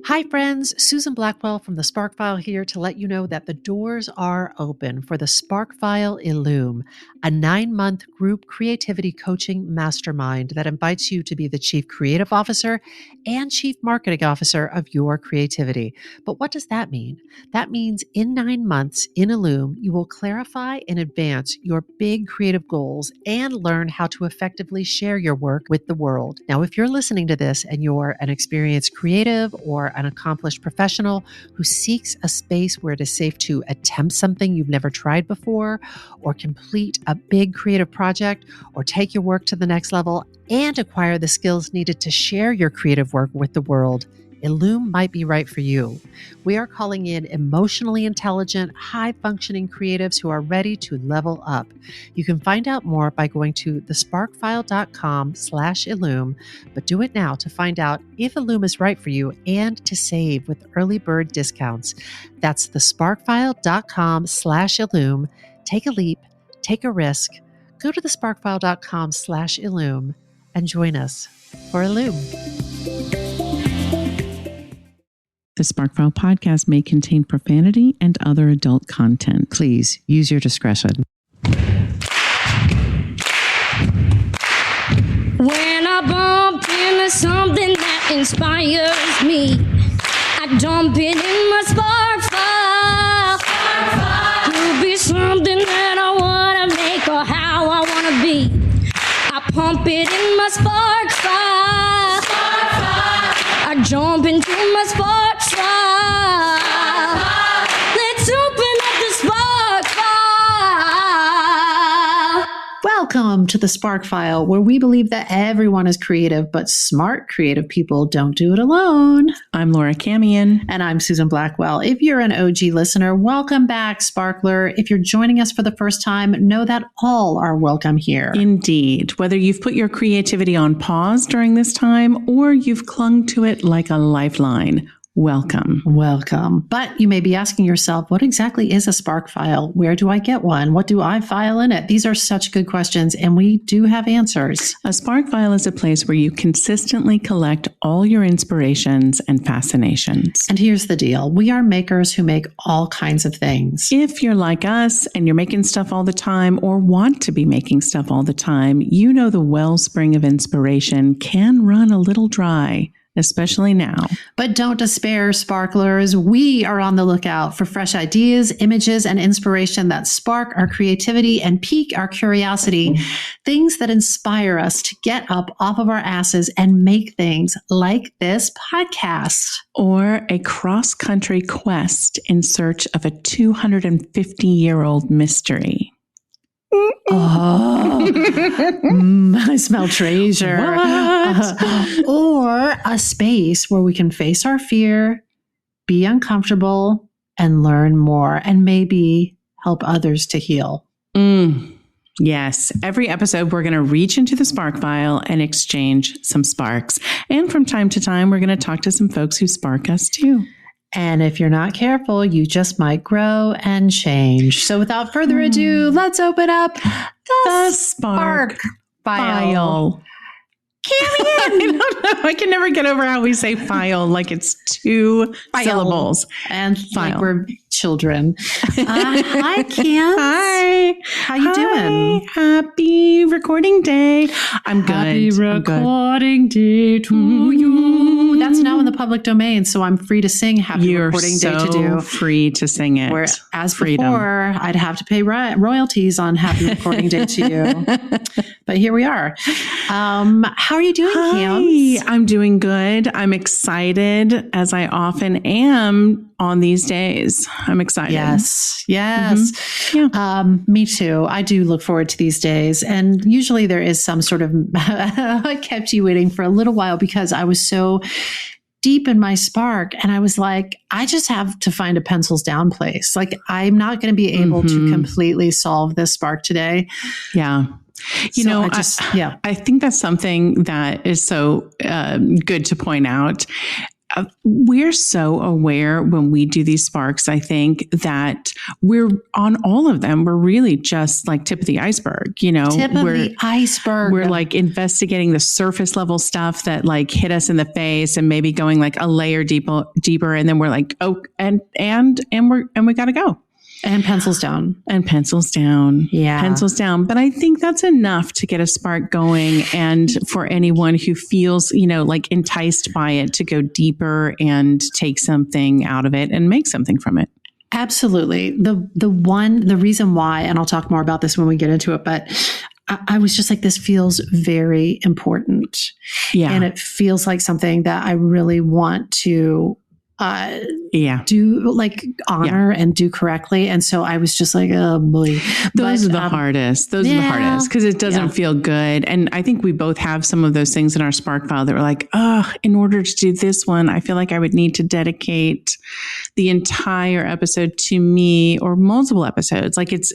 Hi, friends. Susan Blackwell from the Spark File here to let you know that the doors are open for the Spark File Illume, a 9-month group creativity coaching mastermind that invites you to be the Chief Creative Officer and Chief Marketing Officer of your creativity. But what does that mean? That means in 9 months in Illume, you will clarify and advance your big creative goals and learn how to effectively share your work with the world. Now, if you're listening to this and you're an experienced creative or an accomplished professional who seeks a space where it is safe to attempt something you've never tried before, or complete a big creative project, or take your work to the next level and acquire the skills needed to share your creative work with the world, Illume might be right for you. We are calling in emotionally intelligent, high-functioning creatives who are ready to level up. You can find out more by going to thesparkfile.com/Illume, but do it now to find out if Illume is right for you and to save with early bird discounts. That's thesparkfile.com/Illume. Take a leap, take a risk. Go to thesparkfile.com/Illume and join us for Illume. The Sparkfile podcast may contain profanity and other adult content. Please use your discretion. When I bump into something that inspires me, I dump it in my spark file. Could be something that I want to make or how I want to be. I pump it in my spark file. I jump into my spark file. Let's open up the spark file. Welcome to the Spark File, where we believe that everyone is creative, but smart creative people don't do it alone. I'm Laura Camion. And I'm Susan Blackwell. If you're an OG listener, welcome back, Sparkler. If you're joining us for the first time, know that all are welcome here. Indeed. Whether you've put your creativity on pause during this time or you've clung to it like a lifeline, welcome. Welcome. But you may be asking yourself, what exactly is a Spark File? Where do I get one? What do I file in it? These are such good questions, and we do have answers. A Spark File is a place where you consistently collect all your inspirations and fascinations. And here's the deal. We are makers who make all kinds of things. If you're like us and you're making stuff all the time or want to be making stuff all the time, you know the wellspring of inspiration can run a little dry, especially now. But don't despair, sparklers. We are on the lookout for fresh ideas, images, and inspiration that spark our creativity and pique our curiosity. Things that inspire us to get up off of our asses and make things like this podcast. Or a cross-country quest in search of a 250-year-old mystery. Oh, I smell treasure. Or a space where we can face our fear, be uncomfortable, and learn more, and maybe help others to heal. Yes. Every episode, we're going to reach into the Spark File and exchange some sparks. And from time to time, we're going to talk to some folks who spark us too. And if you're not careful, you just might grow and change. So without further ado, let's open up the Spark File. I don't know. I can never get over how we say file like it's two syllables. And file. Like we're children. Hi, Kim. Hi. How you doing? Happy recording day. I'm good. Happy recording day to you. That's now in the public domain, so I'm free to sing Happy Recording Day to do. You're free to sing it. Whereas before, I'd have to pay royalties on Happy Recording Day to you. But here we are. How are you doing, Kim? I'm doing good. I'm excited, as I often am on these days. I'm excited. Yes. Mm-hmm. Yeah. Me too. I do look forward to these days. And usually there is some sort of, I kept you waiting for a little while because I was so deep in my spark. And I was like, I just have to find a pencils down place. Like, I'm not going to be able to completely solve this spark today. Yeah. I think that's something that is so good to point out. we're so aware when we do these sparks, I think, that we're on all of them. We're really just like tip of the iceberg, Tip of the iceberg. We're like investigating the surface level stuff that like hit us in the face and maybe going like a layer deeper. And then we're like, oh, and we got to go. And pencils down. Yeah. Pencils down. But I think that's enough to get a spark going. And for anyone who feels, like enticed by it, to go deeper and take something out of it and make something from it. Absolutely. The reason why, and I'll talk more about this when we get into it, but I was just like, this feels very important. Yeah. And it feels like something that I really want to do, like, honor and do correctly. And so I was just like, oh boy. Those are the hardest. Those are the hardest because it doesn't feel good. And I think we both have some of those things in our spark file that we're like, oh, in order to do this one, I feel like I would need to dedicate the entire episode to me, or multiple episodes. Like it's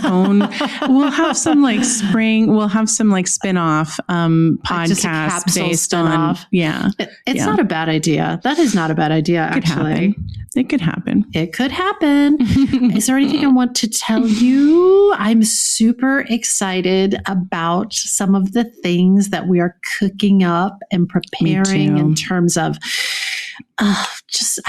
own. We'll have some like spin-off podcast based on. Yeah. It's not a bad idea. That is not a bad idea. Actually, it could happen. Is there anything I want to tell you? I'm super excited about some of the things that we are cooking up and preparing in terms of I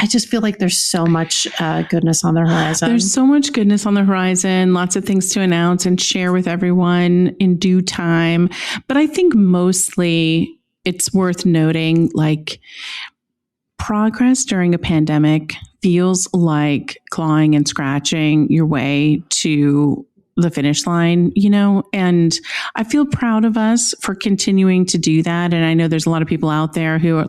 just feel like there's so much goodness on the horizon. There's so much goodness on the horizon, lots of things to announce and share with everyone in due time. But I think mostly it's worth noting, like, progress during a pandemic feels like clawing and scratching your way to the finish line, and I feel proud of us for continuing to do that. And I know there's a lot of people out there who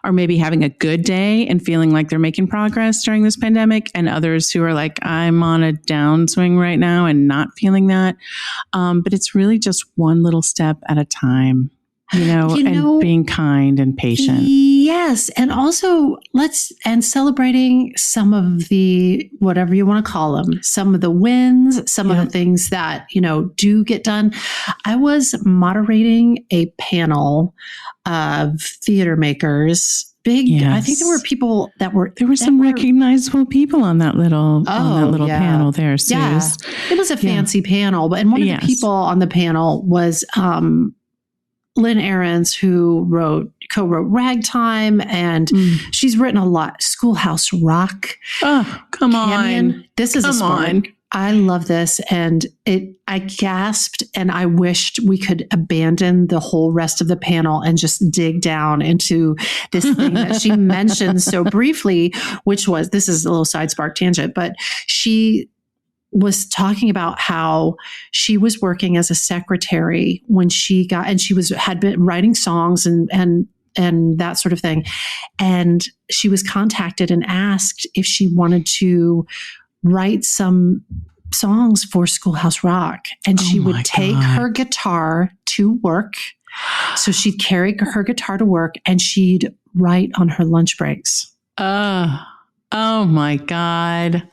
are maybe having a good day and feeling like they're making progress during this pandemic, and others who are like, I'm on a downswing right now and not feeling that. But it's really just one little step at a time. And being kind and patient. Yes. And also celebrating some of the, whatever you want to call them, some of the wins, some of the things that, do get done. I was moderating a panel of theater makers. I think there were people that were... There were some recognizable people on that little panel there, Suze. Yeah. It was a fancy panel. And one of the people on the panel was... Lynn Ahrens, who co-wrote Ragtime, and she's written a lot. Schoolhouse Rock. Oh, come on. This is a spark. I love this. And I gasped, and I wished we could abandon the whole rest of the panel and just dig down into this thing that she mentioned so briefly, which was, this is a little side spark tangent, but she was talking about how she was working as a secretary when she had been writing songs and that sort of thing. And she was contacted and asked if she wanted to write some songs for Schoolhouse Rock. And she would take her guitar to work. So she'd carry her guitar to work and she'd write on her lunch breaks. Oh my God.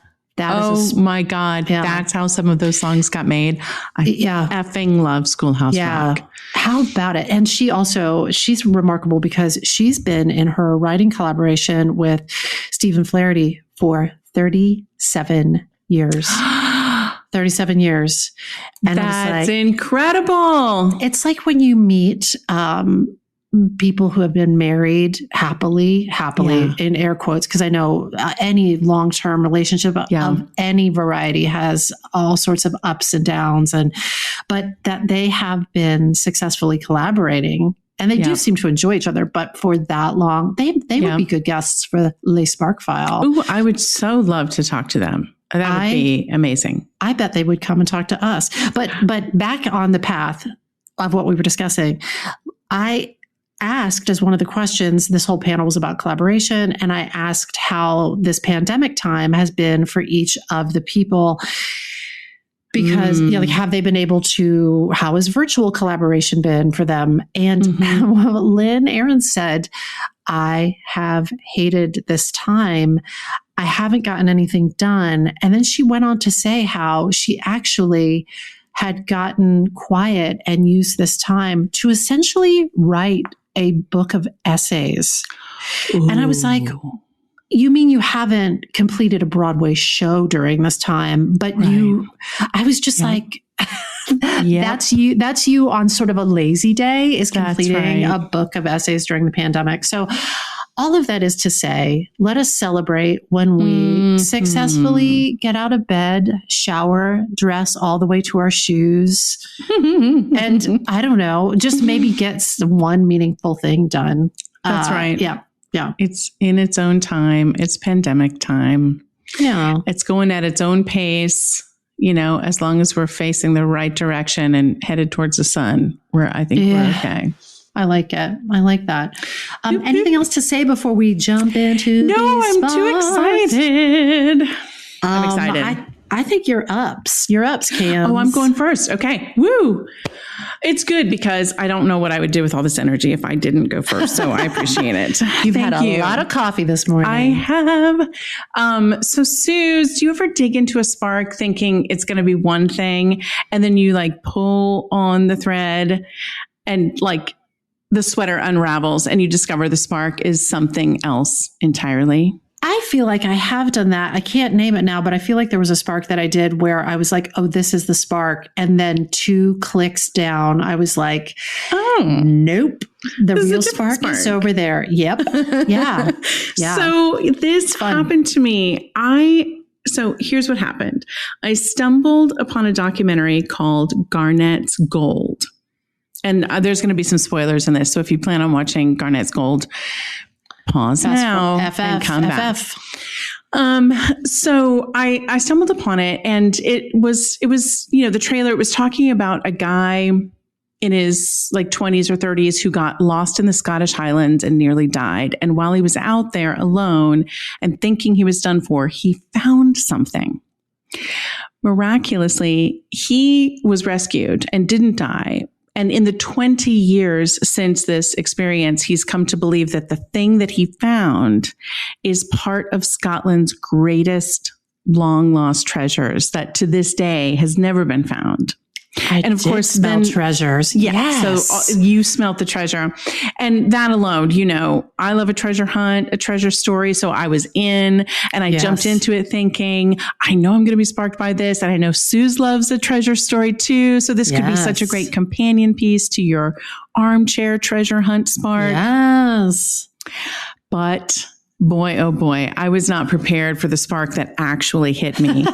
My God. Yeah. That's how some of those songs got made. I effing love Schoolhouse Rock. How about it? And she's remarkable because she's been in her writing collaboration with Stephen Flaherty for 37 years. 37 years. And that's incredible. It's like when you meet people who have been married happily in air quotes, because I know any long-term relationship of any variety has all sorts of ups and downs, but that they have been successfully collaborating, and they do seem to enjoy each other. But for that long, they would be good guests for Le Spark File. Ooh, I would so love to talk to them. That would be amazing. I bet they would come and talk to us. But back on the path of what we were discussing, I asked, as one of the questions, this whole panel was about collaboration, and I asked how this pandemic time has been for each of the people, because have they been able to, how has virtual collaboration been for them? And Lynn Ahrens said, I have hated this time. I haven't gotten anything done. And then she went on to say how she actually had gotten quiet and used this time to essentially write a book of essays. Ooh. And I was like, you mean you haven't completed a Broadway show during this time, but I was just like, that's you on sort of a lazy day, is completing a book of essays during the pandemic. So all of that is to say, let us celebrate when we successfully get out of bed, shower, dress all the way to our shoes, and I don't know, just maybe get one meaningful thing done. That's right. Yeah. Yeah. It's in its own time. It's pandemic time. Yeah. It's going at its own pace, as long as we're facing the right direction and headed towards the sun, I think we're okay. I like it. I like that. Anything else to say before we jump into No, I'm too excited. I'm excited. I think you're ups. You're ups, Cam. Oh, I'm going first. Okay. Woo. It's good because I don't know what I would do with all this energy if I didn't go first. So I appreciate it. You've had a lot of coffee this morning. I have. So Suze, do you ever dig into a spark thinking it's going to be one thing and then you pull on the thread and the sweater unravels and you discover the spark is something else entirely? I feel like I have done that. I can't name it now, but I feel like there was a spark that I did where I was like, oh, this is the spark. And then 2 clicks down, I was like, oh, nope. The real spark is over there. Yep. Yeah. Yeah. So this happened to me. So here's what happened. I stumbled upon a documentary called Garnet's Gold. And there's going to be some spoilers in this. So if you plan on watching Garnet's Gold, pause now and come back. So I stumbled upon it and it was, the trailer, it was talking about a guy in his 20s or 30s who got lost in the Scottish highlands and nearly died. And while he was out there alone and thinking he was done for, he found something. Miraculously, he was rescued and didn't die. And in the 20 years since this experience, he's come to believe that the thing that he found is part of Scotland's greatest long lost treasures that to this day has never been found. And of course, smell treasures. Yeah. Yes. So you smelt the treasure. And that alone, I love a treasure hunt, a treasure story. So I was in and I jumped into it thinking, I know I'm going to be sparked by this. And I know Suze loves a treasure story too. So this could be such a great companion piece to your armchair treasure hunt spark. Yes. But boy, oh boy, I was not prepared for the spark that actually hit me.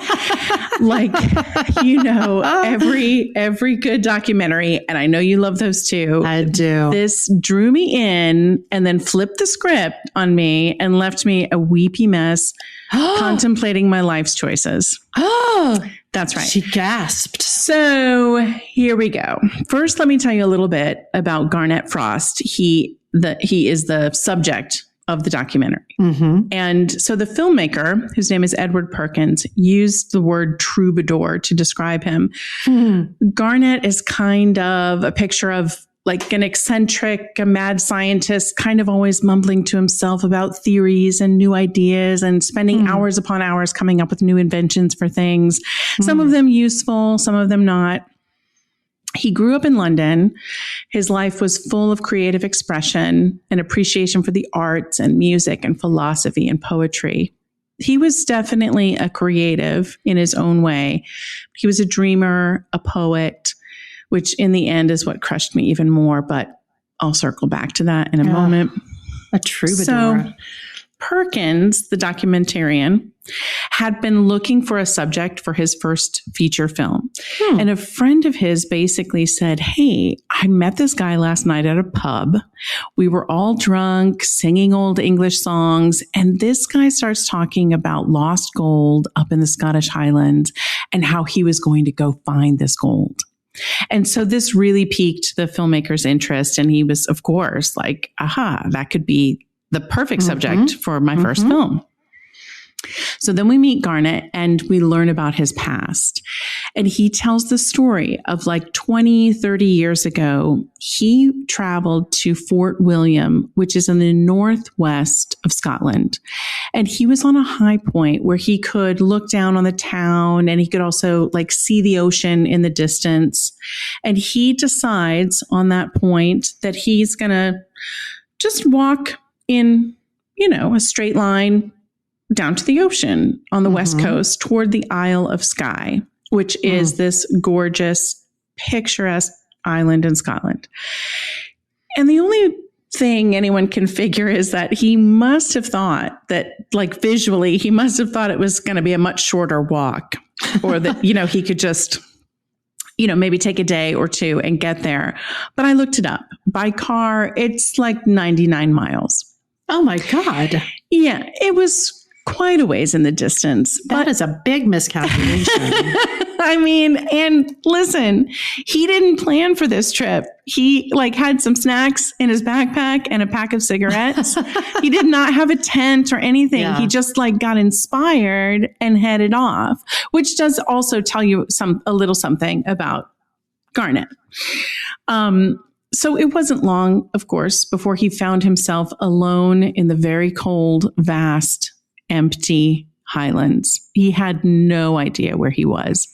Every good documentary, and I know you love those too. I do. This drew me in and then flipped the script on me and left me a weepy mess contemplating my life's choices. Oh, that's right. She gasped. So here we go. First, let me tell you a little bit about Garnet Frost. He is the subject of the documentary. Mm-hmm. And so the filmmaker, whose name is Edward Perkins, used the word troubadour to describe him. Mm-hmm. Garnet is kind of a picture of an eccentric, a mad scientist, kind of always mumbling to himself about theories and new ideas and spending hours upon hours coming up with new inventions for things. Some of them useful, some of them not. He grew up in London. His life was full of creative expression and appreciation for the arts and music and philosophy and poetry. He was definitely a creative in his own way. He was a dreamer, a poet, which in the end is what crushed me even more, but I'll circle back to that in a moment. A troubadour. So Perkins, the documentarian, had been looking for a subject for his first feature film. And a friend of his basically said, hey, I met this guy last night at a pub. We were all drunk, singing old English songs. And this guy starts talking about lost gold up in the Scottish Highlands and how he was going to go find this gold. And so this really piqued the filmmaker's interest. And he was, of course, like, aha, that could be the perfect subject for my first film. So then we meet Garnet and we learn about his past. And he tells the story of 20, 30 years ago, he traveled to Fort William, which is in the northwest of Scotland. And he was on a high point where he could look down on the town and he could also see the ocean in the distance. And he decides on that point that he's going to just walk in, a straight line down to the ocean on the West Coast toward the Isle of Skye, which is this gorgeous, picturesque island in Scotland. And the only thing anyone can figure is that he must have thought that, like, visually, he must have thought it was going to be a much shorter walk, or that, he could just, maybe take a day or two and get there. But I looked it up. By car, it's like 99 miles. Oh my God. Yeah, it was quite a ways in the distance. That is a big miscalculation. And listen, he didn't plan for this trip. He had some snacks in his backpack and a pack of cigarettes. He did not have a tent or anything. Yeah. He just got inspired and headed off, which does also tell you a little something about Garnet. So it wasn't long, of course, before he found himself alone in the very cold, vast, empty highlands. He had no idea where he was.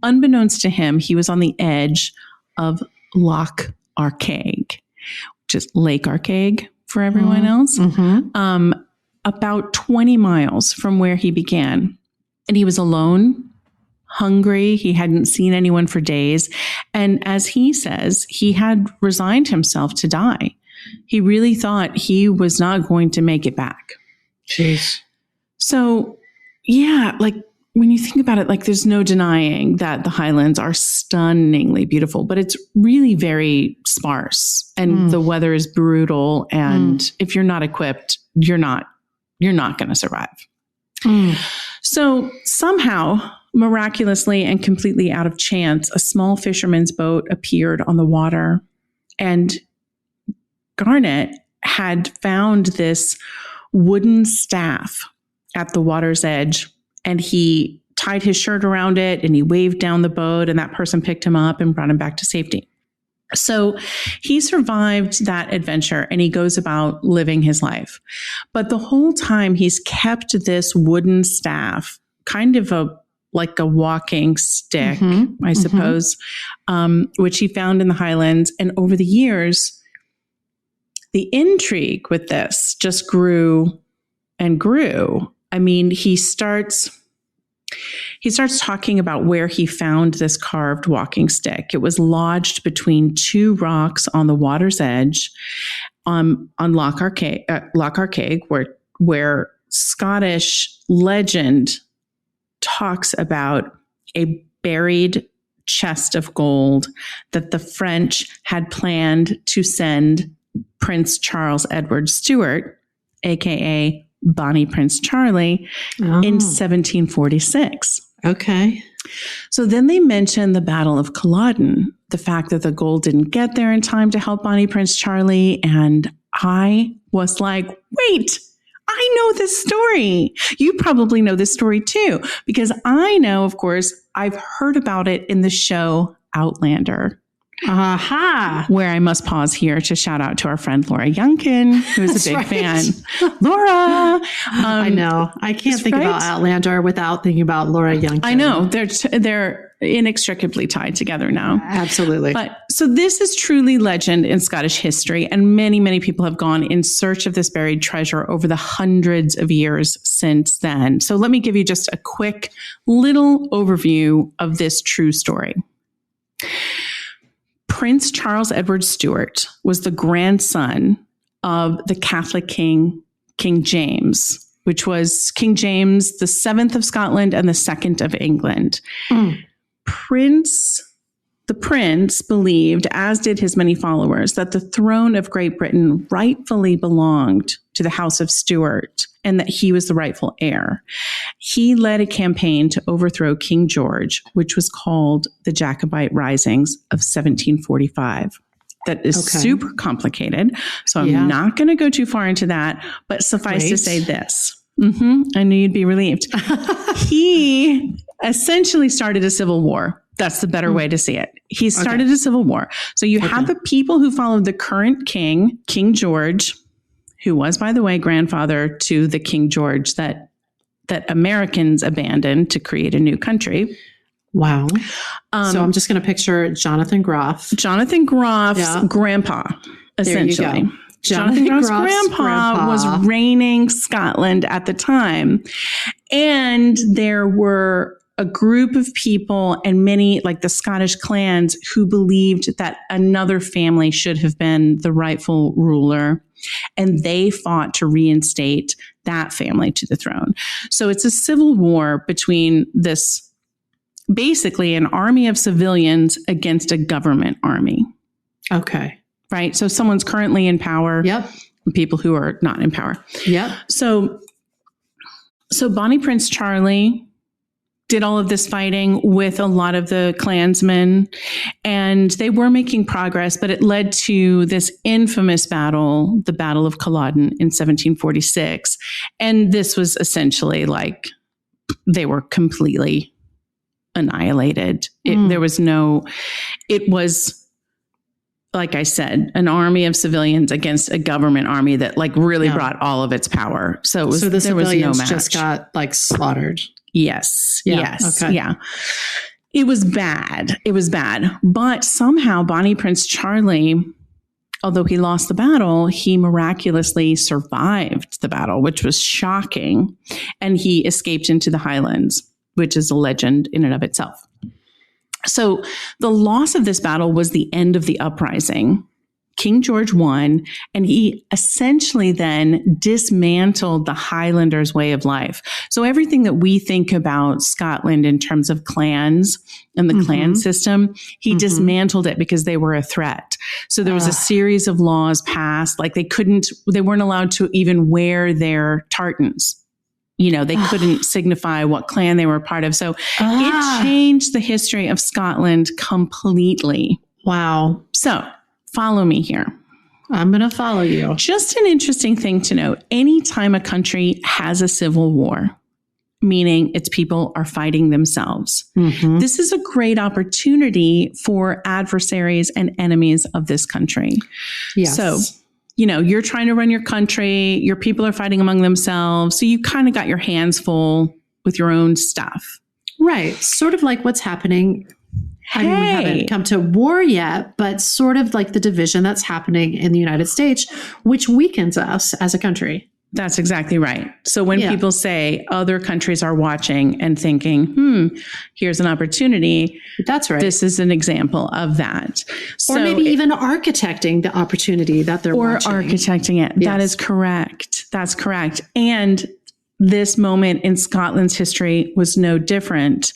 Unbeknownst to him, he was on the edge of Loch Arkaig, which is Lake Arkaig for everyone else, about 20 miles from where he began. And he was alone, hungry. He hadn't seen anyone for days. And as he says, he had resigned himself to die. He really thought he was not going to make it back. Jeez. So, yeah, when you think about it, there's no denying that the highlands are stunningly beautiful, but it's really very sparse, and the weather is brutal. And if you're not equipped, you're not going to survive. So somehow, miraculously and completely out of chance, a small fisherman's boat appeared on the water, and Garnet had found this wooden staff at the water's edge, and he tied his shirt around it and he waved down the boat, and that person picked him up and brought him back to safety. So he survived that adventure and he goes about living his life. But the whole time he's kept this wooden staff, kind of a walking stick, I suppose, which he found in the highlands. And over the years, the intrigue with this just grew and grew. He starts talking about where he found this carved walking stick. It was lodged between two rocks on the water's edge, on Loch Arkaig, where Scottish legend talks about a buried chest of gold that the French had planned to send Prince Charles Edward Stuart, aka Bonnie Prince Charlie, in 1746. Okay. So then they mentioned the Battle of Culloden, the fact that the gold didn't get there in time to help Bonnie Prince Charlie. And I was like, wait, I know this story. You probably know this story too, because I know, of course, I've heard about it in the show Outlander. Aha! Where I must pause here to shout out to our friend Laura Youngkin, who is a big fan. Laura! I know. I can't think about Outlander without thinking about Laura Youngkin. I know. They're inextricably tied together now. Absolutely. But so this is truly legend in Scottish history, and many, many people have gone in search of this buried treasure over the hundreds of years since then. So let me give you just a quick little overview of this true story. Prince Charles Edward Stuart was the grandson of the Catholic king, King James, which was King James the 7th of Scotland and the 2nd of England. The prince believed, as did his many followers, that the throne of Great Britain rightfully belonged to the House of Stuart and that he was the rightful heir. He led a campaign to overthrow King George, which was called the Jacobite Risings of 1745. That is super complicated, so I'm not going to go too far into that, but suffice to say this. I knew you'd be relieved. He essentially started a civil war. That's the better way to see it. He started a civil war. So you have the people who followed the current king, King George, who was, by the way, grandfather to the King George that Americans abandoned to create a new country. Wow. So I'm just going to picture Jonathan Groff. Jonathan Groff's grandpa, essentially. Jonathan Groff's grandpa was reigning Scotland at the time. And there were a group of people and many, like the Scottish clans, who believed that another family should have been the rightful ruler. And they fought to reinstate that family to the throne. So it's a civil war between this, basically an army of civilians against a government army. Okay. Right? So someone's currently in power. Yep. And people who are not in power. Yep. So Bonnie Prince Charlie did all of this fighting with a lot of the clansmen, and they were making progress, but it led to this infamous battle, the Battle of Culloden in 1746. And this was essentially like they were completely annihilated. It was, like I said, an army of civilians against a government army that like really brought all of its power. So the there was no match. Just got like slaughtered. Yes. Yeah, yes. okay. Yeah. It was bad. It was bad. But somehow Bonnie Prince Charlie, although he lost the battle, he miraculously survived the battle, which was shocking. And he escaped into the highlands, which is a legend in and of itself. So the loss of this battle was the end of the uprising. King George won, and he essentially then dismantled the Highlanders' way of life. So everything that we think about Scotland in terms of clans and the clan system, he dismantled it because they were a threat. So there was a series of laws passed, like they weren't allowed to even wear their tartans. You know, they couldn't signify what clan they were a part of. So it changed the history of Scotland completely. Wow. So follow me here. I'm going to follow you. Just an interesting thing to note. Anytime a country has a civil war, meaning its people are fighting themselves, this is a great opportunity for adversaries and enemies of this country. Yes. So, you know, you're trying to run your country, your people are fighting among themselves. So you kind of got your hands full with your own stuff. Right. Sort of like what's happening. I mean, we haven't come to war yet, but sort of like the division that's happening in the United States, which weakens us as a country. That's exactly right. So when people say other countries are watching and thinking, here's an opportunity. That's right. This is an example of that. Or maybe even architecting the opportunity that they're watching. Or architecting it. Yes. That is correct. That's correct. And this moment in Scotland's history was no different.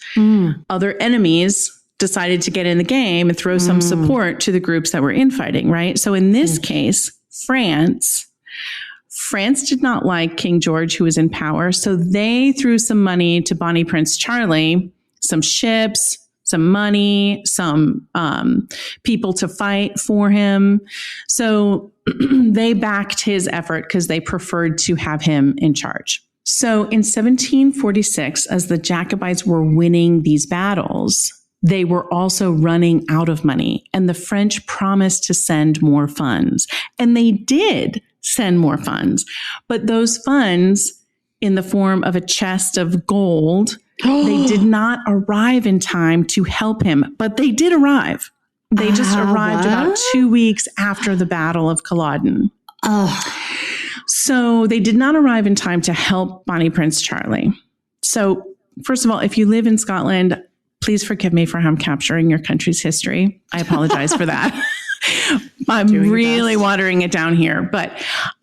Other enemies decided to get in the game and throw some support to the groups that were infighting, right? So in this case, France did not like King George, who was in power. So they threw some money to Bonnie Prince Charlie, some ships, some money, some people to fight for him. So they backed his effort because they preferred to have him in charge. So in 1746, as the Jacobites were winning these battles, they were also running out of money, and the French promised to send more funds. And they did send more funds, but those funds in the form of a chest of gold, they did not arrive in time to help him, but they did arrive. They just arrived about 2 weeks after the Battle of Culloden. So they did not arrive in time to help Bonnie Prince Charlie. So first of all, if you live in Scotland, please forgive me for how I'm capturing your country's history. I apologize for that. I'm really watering it down here, but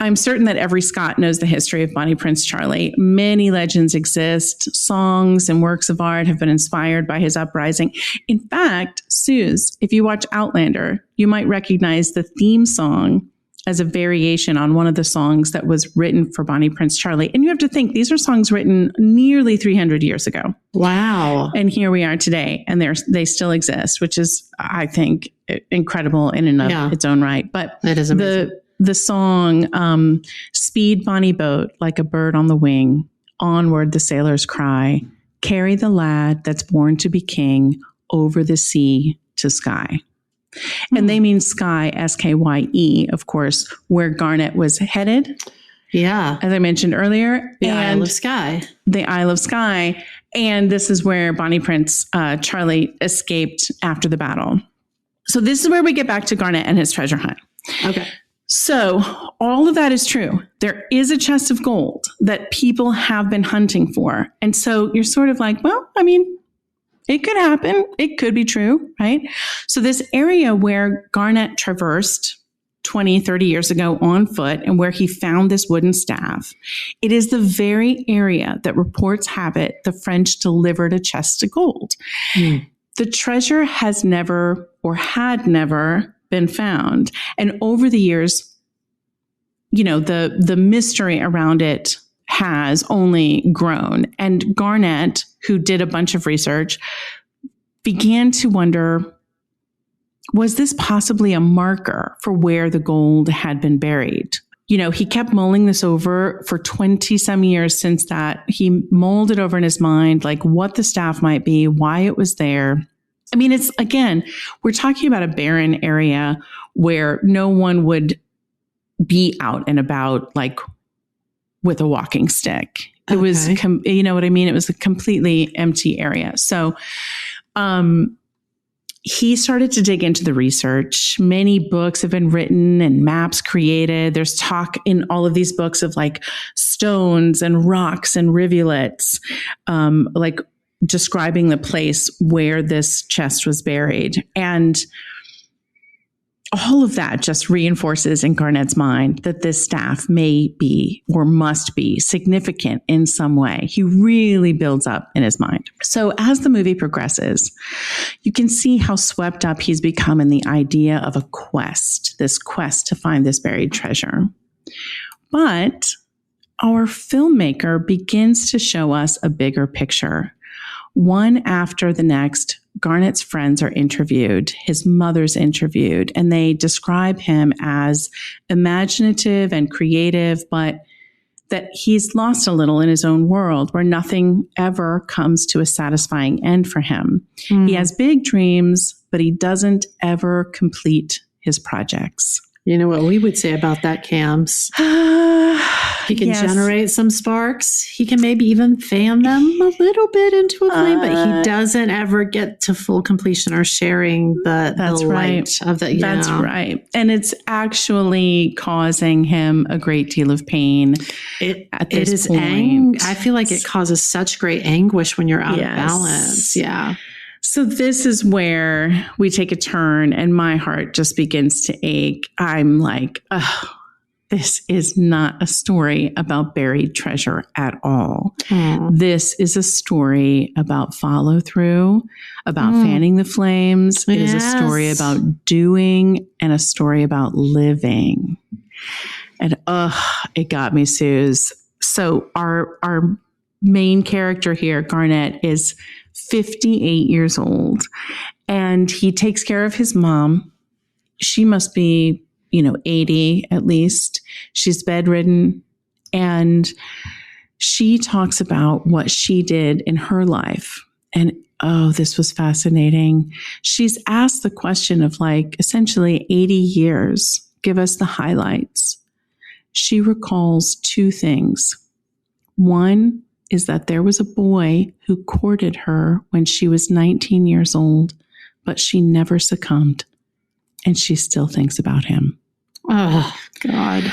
I'm certain that every Scot knows the history of Bonnie Prince Charlie. Many legends exist. Songs and works of art have been inspired by his uprising. In fact, Suze, if you watch Outlander, you might recognize the theme song as a variation on one of the songs that was written for Bonnie Prince Charlie. And you have to think, these are songs written nearly 300 years ago. Wow. And here we are today, and they still exist, which is, I think, incredible in and of its own right. But it is amazing. The song, speed Bonnie boat like a bird on the wing, onward the sailors cry, carry the lad that's born to be king over the sea to sky. And they mean sky, S-K-Y-E, of course, where Garnet was headed. Yeah. As I mentioned earlier. The Isle of Skye. The Isle of Skye. And this is where Bonnie Prince Charlie escaped after the battle. So this is where we get back to Garnet and his treasure hunt. Okay. So all of that is true. There is a chest of gold that people have been hunting for. And so you're sort of like, well, I mean, it could happen. It could be true, right? So this area where Garnet traversed 20, 30 years ago on foot and where he found this wooden staff, it is the very area that reports have it the French delivered a chest of gold. The treasure has never or had never been found. And over the years, the mystery around it has only grown. And Garnet, who did a bunch of research, began to wonder, was this possibly a marker for where the gold had been buried? He kept mulling this over for 20 some years since that. He mulled it over in his mind, like what the staff might be, why it was there. I mean, we're talking about a barren area where no one would be out and about like with a walking stick. It was, you know what I mean? It was a completely empty area. So, he started to dig into the research. Many books have been written and maps created. There's talk in all of these books of like stones and rocks and rivulets, like describing the place where this chest was buried. And all of that just reinforces in Garnet's mind that this staff may be or must be significant in some way. He really builds up in his mind. So as the movie progresses, you can see how swept up he's become in the idea of a quest, this quest to find this buried treasure. But our filmmaker begins to show us a bigger picture. One after the next, Garnet's friends are interviewed, his mother's interviewed, and they describe him as imaginative and creative, but that he's lost a little in his own world where nothing ever comes to a satisfying end for him. He has big dreams, but he doesn't ever complete his projects. You know what we would say about that, Cams? He can generate some sparks. He can maybe even fan them a little bit into a flame, but he doesn't ever get to full completion or sharing the light of the. That's right. And it's actually causing him a great deal of pain at this point. I feel like it causes such great anguish when you're out of balance. Yeah. So this is where we take a turn and my heart just begins to ache. I'm like, oh, this is not a story about buried treasure at all. This is a story about follow through, about fanning the flames. It is a story about doing and a story about living. And it got me, Suze. So our main character here, Garnet, is 58 years old, and he takes care of his mom. She must be, 80 at least. She's bedridden, and she talks about what she did in her life. And this was fascinating. She's asked the question of essentially 80 years. Give us the highlights. She recalls two things. One is that there was a boy who courted her when she was 19 years old, but she never succumbed, and she still thinks about him. Oh, God.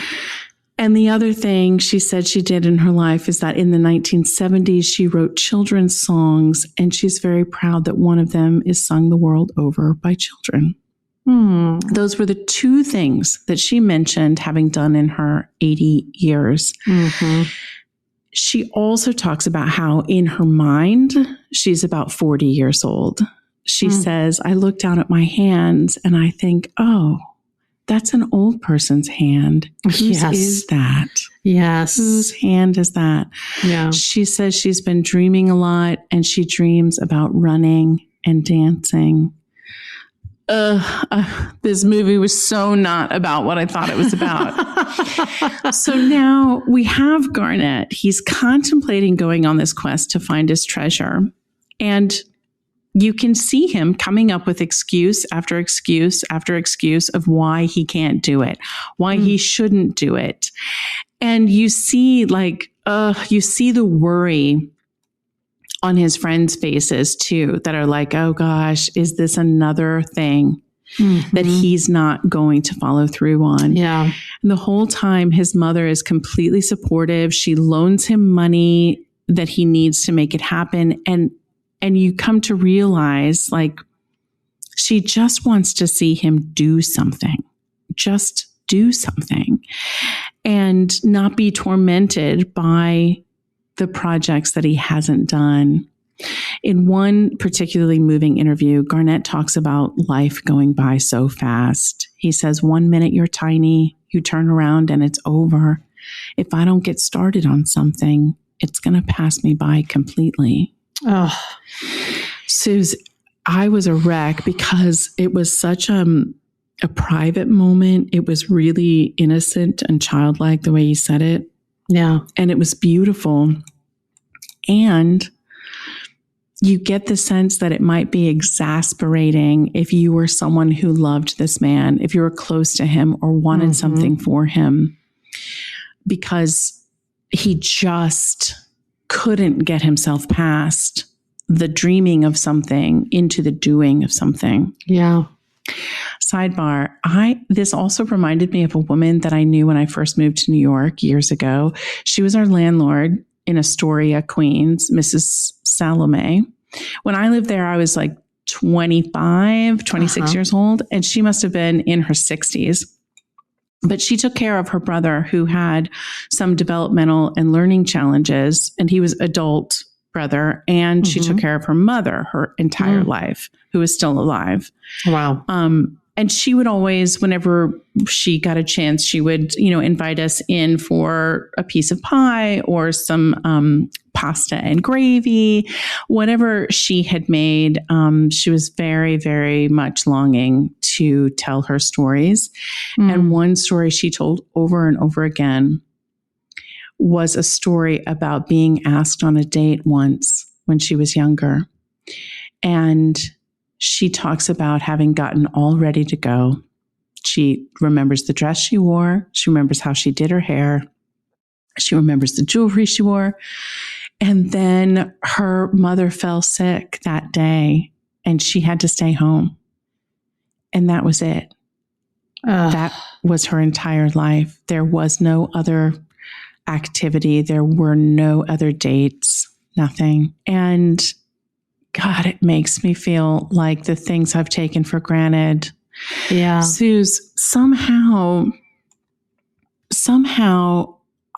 And the other thing she said she did in her life is that in the 1970s, she wrote children's songs, and she's very proud that one of them is sung the world over by children. Those were the two things that she mentioned having done in her 80 years. She also talks about how in her mind, she's about 40 years old. She says, I look down at my hands and I think, oh, that's an old person's hand. Whose is that? Yes. Whose hand is that? Yeah. She says she's been dreaming a lot, and she dreams about running and dancing. This movie was so not about what I thought it was about. So now we have Garnet. He's contemplating going on this quest to find his treasure. And you can see him coming up with excuse after excuse after excuse of why he can't do it, why he shouldn't do it. And you see the worry on his friends' faces too, that are like, oh gosh, is this another thing that he's not going to follow through on. Yeah. And the whole time, his mother is completely supportive. She loans him money that he needs to make it happen. And you come to realize, like, she just wants to see him do something, just do something, and not be tormented by the projects that he hasn't done. In one particularly moving interview, Garnet talks about life going by so fast. He says, 1 minute you're tiny, you turn around and it's over. If I don't get started on something, it's going to pass me by completely. Oh, Suze, I was a wreck because it was such a private moment. It was really innocent and childlike the way he said it. Yeah. And it was beautiful. And you get the sense that it might be exasperating if you were someone who loved this man, if you were close to him or wanted something for him, because he just couldn't get himself past the dreaming of something into the doing of something. Yeah. Sidebar, this also reminded me of a woman that I knew when I first moved to New York years ago. She was our landlord in Astoria, Queens, Mrs. Salome. When I lived there, I was like 25, 26 years old, and she must have been in her 60s. But she took care of her brother who had some developmental and learning challenges, and he was adult brother, and she took care of her mother her entire life, who is still alive. Wow. And she would always, whenever she got a chance, she would, invite us in for a piece of pie or some pasta and gravy, whatever she had made. She was very, very much longing to tell her stories. And one story she told over and over again was a story about being asked on a date once when she was younger. And she talks about having gotten all ready to go. She remembers the dress she wore. She remembers how she did her hair. She remembers the jewelry she wore. And then her mother fell sick that day and she had to stay home. And that was it. That was her entire life. There was no other activity. There were no other dates, nothing. And God, it makes me feel like the things I've taken for granted. Yeah. Suze, somehow,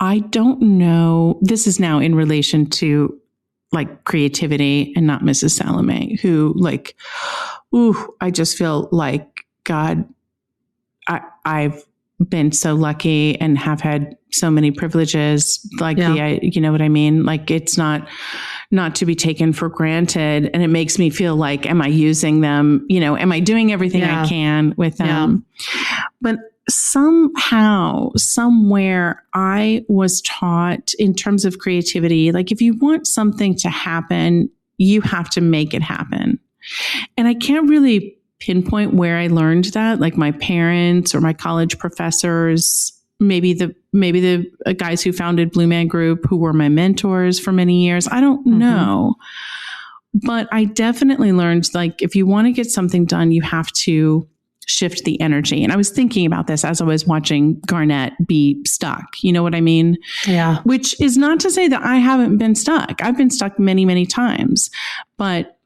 I don't know. This is now in relation to like creativity and not Mrs. Salome, who I just feel like, God, I've been so lucky and have had so many privileges. You know what I mean? Like, it's not to be taken for granted. And it makes me feel like, am I using them? Am I doing everything I can with them? Yeah. But somehow, somewhere I was taught in terms of creativity, like if you want something to happen, you have to make it happen. And I can't really pinpoint where I learned that, like my parents or my college professors, maybe the guys who founded Blue Man Group, who were my mentors for many years. I don't know. But I definitely learned, like, if you want to get something done, you have to shift the energy. And I was thinking about this as I was watching Garnet be stuck. You know what I mean? Yeah. Which is not to say that I haven't been stuck. I've been stuck many, many times. But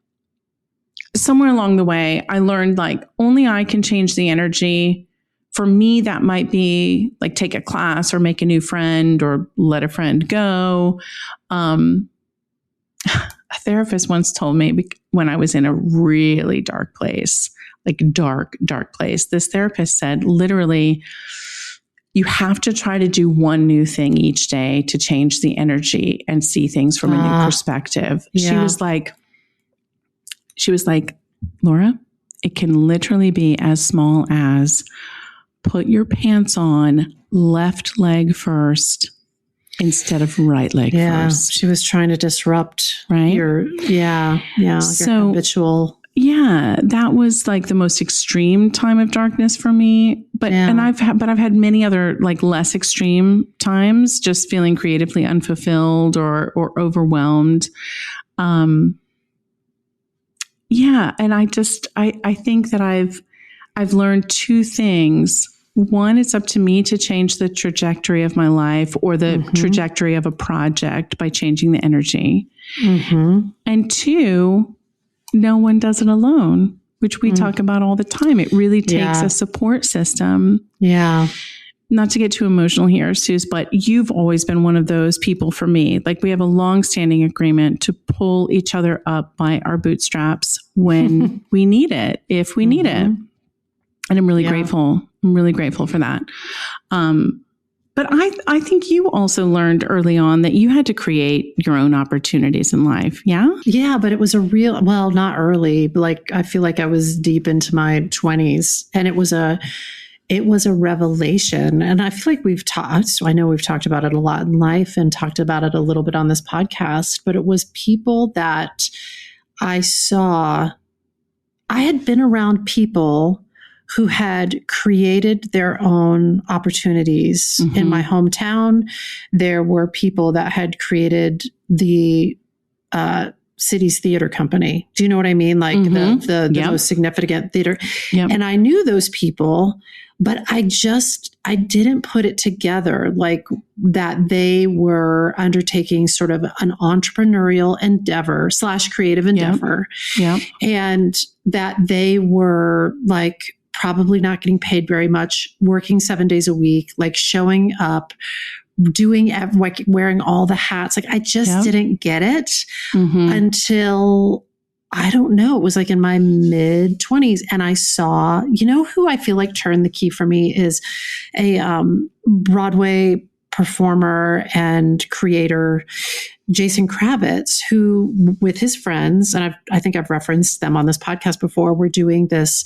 somewhere along the way, I learned like only I can change the energy. For me, that might be like take a class or make a new friend or let a friend go. A therapist once told me when I was in a really dark place, like dark place, this therapist said, literally, you have to try to do one new thing each day to change the energy and see things from a new perspective. Yeah. She was like, Laura, it can literally be as small as put your pants on left leg first instead of right leg first. She was trying to disrupt your habitual. Yeah, that was like the most extreme time of darkness for me. But I've had many other like less extreme times, just feeling creatively unfulfilled or overwhelmed. And I think that I've learned two things. One, it's up to me to change the trajectory of my life or the trajectory of a project by changing the energy. And two, no one does it alone, which we talk about all the time. It really takes a support system. Yeah. Not to get too emotional here, Suze, but you've always been one of those people for me. Like, we have a long-standing agreement to pull each other up by our bootstraps when we need it, if we need it. And I'm really grateful. I'm really grateful for that. But I think you also learned early on that you had to create your own opportunities in life. Yeah? Yeah, but it was well, not early, but like, I feel like I was deep into my 20s, and it was a revelation. And I feel like I know we've talked about it a lot in life and talked about it a little bit on this podcast, but it was people that I saw. I had been around people who had created their own opportunities in my hometown. There were people that had created the city's theater company. Do you know what I mean? Like the most significant theater. And I knew those people, but I didn't put it together like that they were undertaking sort of an entrepreneurial endeavor / creative endeavor. And that they were like probably not getting paid very much, working 7 days a week, like showing up, doing like wearing all the hats. Like, I just didn't get it until, I don't know, it was like in my mid 20s. And I saw, who I feel like turned the key for me is a Broadway performer and creator, Jason Kravitz, who with his friends, and I think I've referenced them on this podcast before, were doing this,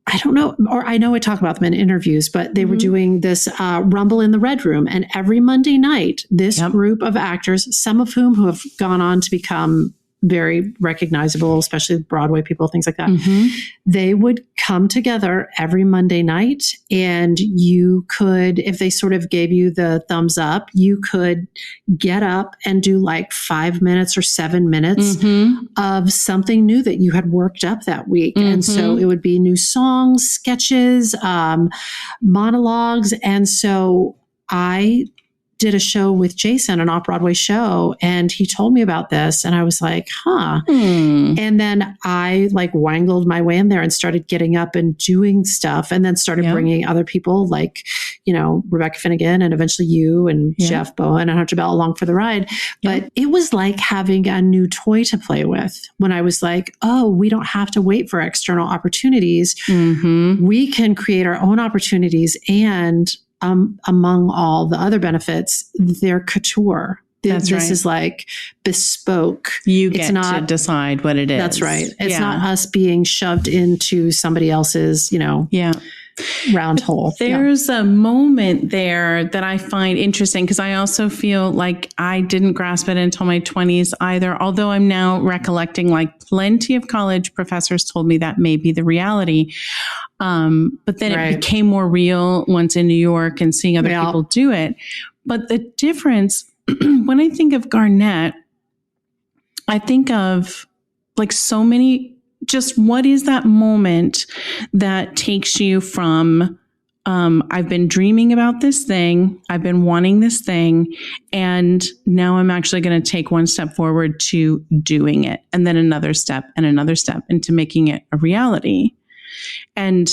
I don't know, or I know I talk about them in interviews, but they were doing this Rumble in the Red Room. And every Monday night, this group of actors, some of whom who have gone on to become very recognizable, especially Broadway people, things like that, they would come together every Monday night, and you could, if they sort of gave you the thumbs up, you could get up and do like 5 minutes or 7 minutes of something new that you had worked up that week. And so it would be new songs, sketches, monologues. And so I did a show with Jason, an off-Broadway show, and he told me about this, and I was like, And then I like wangled my way in there and started getting up and doing stuff, and then started bringing other people like, Rebecca Finnegan, and eventually you and Jeff Bowen and Hunter Bell along for the ride. But it was like having a new toy to play with when I was like, oh, we don't have to wait for external opportunities. We can create our own opportunities, and among all the other benefits, they're couture. This is like bespoke. You get to decide what it is. That's right. It's not us being shoved into somebody else's, round hole. There's a moment there that I find interesting, because I also feel like I didn't grasp it until my 20s either, although I'm now recollecting like plenty of college professors told me that may be the reality. But then it became more real once in New York and seeing other people do it. But the difference, when I think of Garnet, I think of like so many, just what is that moment that takes you from, I've been dreaming about this thing, I've been wanting this thing, and now I'm actually going to take one step forward to doing it, and then another step into making it a reality. And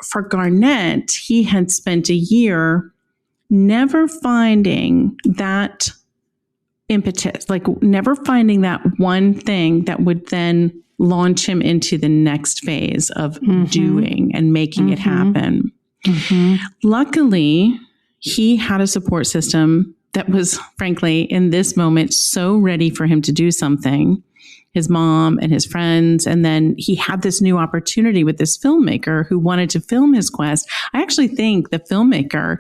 for Garnet, he had spent a year never finding that impetus, like never finding that one thing that would then launch him into the next phase of doing and making it happen. Luckily, he had a support system that was, frankly, in this moment, so ready for him to do something. His mom and his friends. And then he had this new opportunity with this filmmaker who wanted to film his quest. I actually think the filmmaker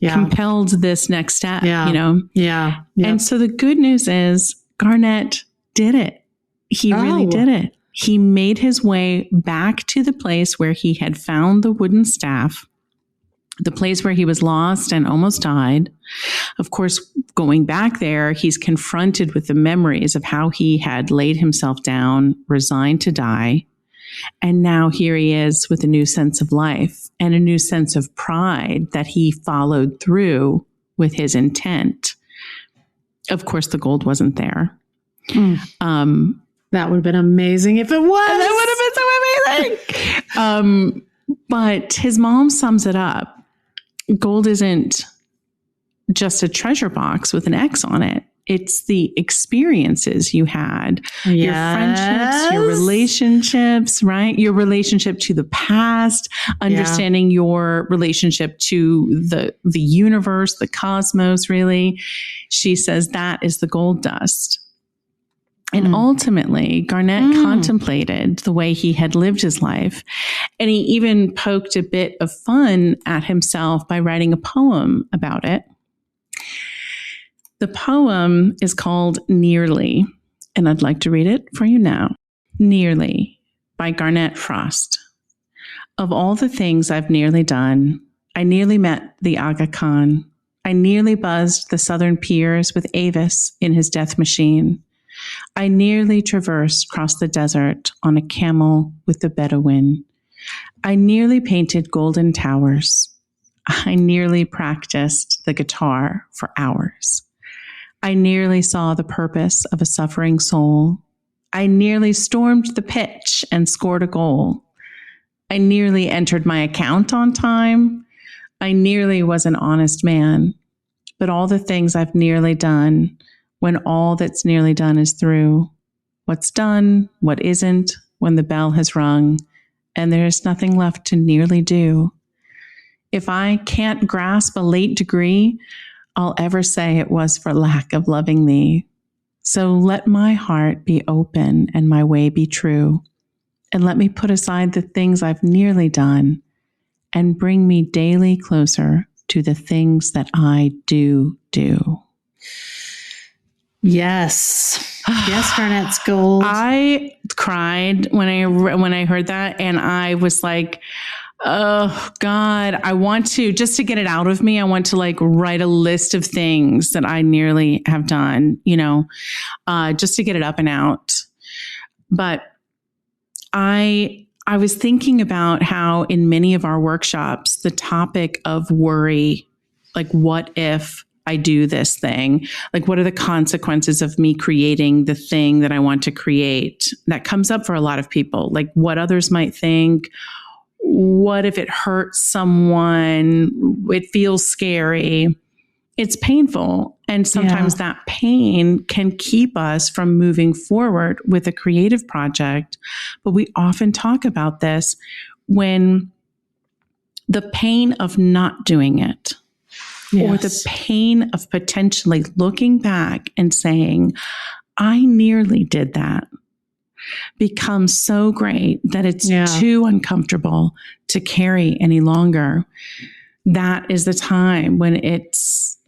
compelled this next step, And so the good news is Garnet did it. He really did it. He made his way back to the place where he had found the wooden staff, the place where he was lost and almost died. Of course, going back there, he's confronted with the memories of how he had laid himself down, resigned to die. And now here he is with a new sense of life and a new sense of pride that he followed through with his intent. Of course, the gold wasn't there. That would have been amazing if it was. That would have been so amazing. But his mom sums it up. Gold isn't just a treasure box with an X on it. It's the experiences you had, your friendships, your relationships, right? Your relationship to the past, understanding your relationship to the universe, the cosmos, really. She says that is the gold dust. And ultimately, Garnet contemplated the way he had lived his life. And he even poked a bit of fun at himself by writing a poem about it. The poem is called Nearly, and I'd like to read it for you now. Nearly, by Garnet Frost. Of all the things I've nearly done, I nearly met the Aga Khan. I nearly buzzed the southern piers with Avis in his death machine. I nearly traversed across the desert on a camel with the Bedouin. I nearly painted golden towers. I nearly practiced the guitar for hours. I nearly saw the purpose of a suffering soul. I nearly stormed the pitch and scored a goal. I nearly entered my account on time. I nearly was an honest man. But all the things I've nearly done, when all that's nearly done is through, what's done, what isn't, when the bell has rung, and there is nothing left to nearly do. If I can't grasp a late degree, I'll ever say it was for lack of loving thee. So let my heart be open and my way be true, and let me put aside the things I've nearly done and bring me daily closer to the things that I do. Yes. Yes, Garnet's gold. I cried when I heard that, and I was like, oh God, I want to, just to get it out of me, I want to like write a list of things that I nearly have done, just to get it up and out. But I was thinking about how in many of our workshops, the topic of worry, like what if I do this thing? Like, what are the consequences of me creating the thing that I want to create? That comes up for a lot of people, like what others might think. What if it hurts someone? It feels scary. It's painful. And sometimes that pain can keep us from moving forward with a creative project. But we often talk about this when the pain of not doing it, or the pain of potentially looking back and saying, I nearly did that, becomes so great that it's too uncomfortable to carry any longer. That is the time when it's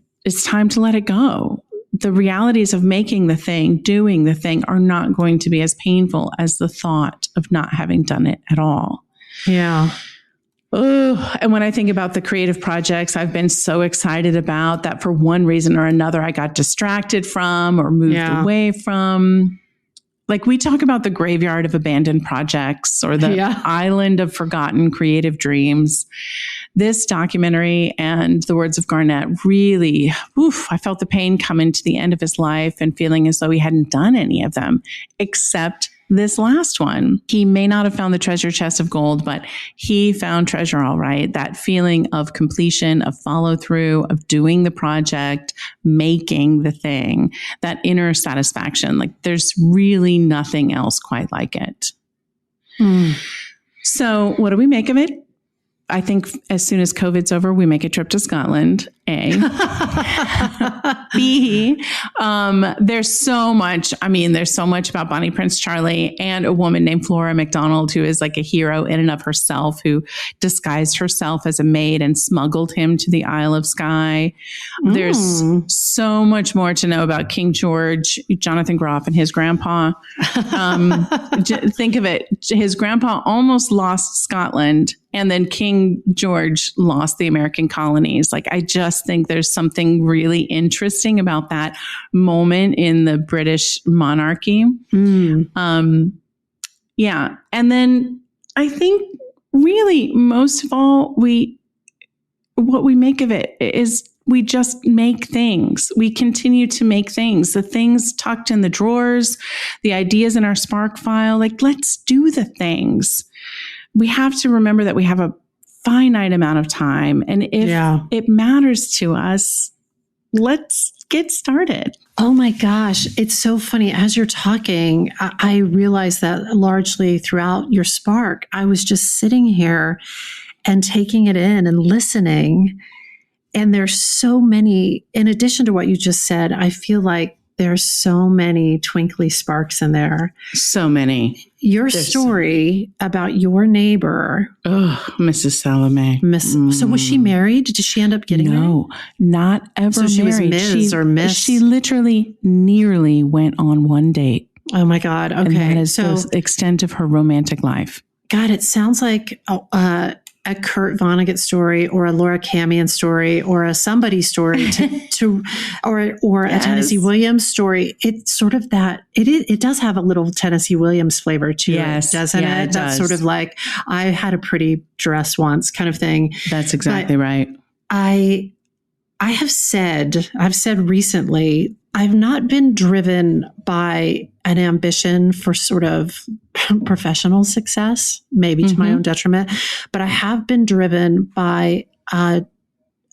time to let it go. The realities of making the thing, doing the thing, are not going to be as painful as the thought of not having done it at all. Yeah. Oh, and when I think about the creative projects I've been so excited about that for one reason or another I got distracted from or moved away from. Like we talk about the graveyard of abandoned projects or the island of forgotten creative dreams. This documentary and the words of Garnet really, I felt the pain coming to the end of his life and feeling as though he hadn't done any of them except this last one. He may not have found the treasure chest of gold, but he found treasure all right. That feeling of completion, of follow through, of doing the project, making the thing, that inner satisfaction. Like there's really nothing else quite like it. So what do we make of it? I think as soon as COVID's over, we make a trip to Scotland, A. B, there's so much about Bonnie Prince Charlie and a woman named Flora MacDonald, who is like a hero in and of herself, who disguised herself as a maid and smuggled him to the Isle of Skye. There's so much more to know about King George, Jonathan Groff, and his grandpa. Think of it. His grandpa almost lost Scotland, and then King George lost the American colonies. Like, I just think there's something really interesting about that moment in the British monarchy. Yeah. And then I think really most of all, what we make of it is we just make things. We continue to make things, the things tucked in the drawers, the ideas in our Spark file. Like, let's do the things. We have to remember that we have a finite amount of time. And if it matters to us, let's get started. Oh my gosh. It's so funny. As you're talking, I realized that largely throughout your Spark, I was just sitting here and taking it in and listening. And there's so many, in addition to what you just said, I feel like there's so many twinkly sparks in there. So many. Your story about your neighbor. Oh, Mrs. Salome. So was she married? Did she end up getting married? No, not ever so she married. Was Ms. or Miss? She literally nearly went on one date. Oh my God. Okay. And that is the extent of her romantic life. God, it sounds like a Kurt Vonnegut story or a Laura Camion story or a somebody story or a Tennessee Williams story. It's sort of that it does have a little Tennessee Williams flavor to it, doesn't it? It That's does. sort of like I had a pretty dress once kind of thing. That's exactly right. I've said recently, I've not been driven by an ambition for sort of professional success, maybe to my own detriment, but I have been driven by an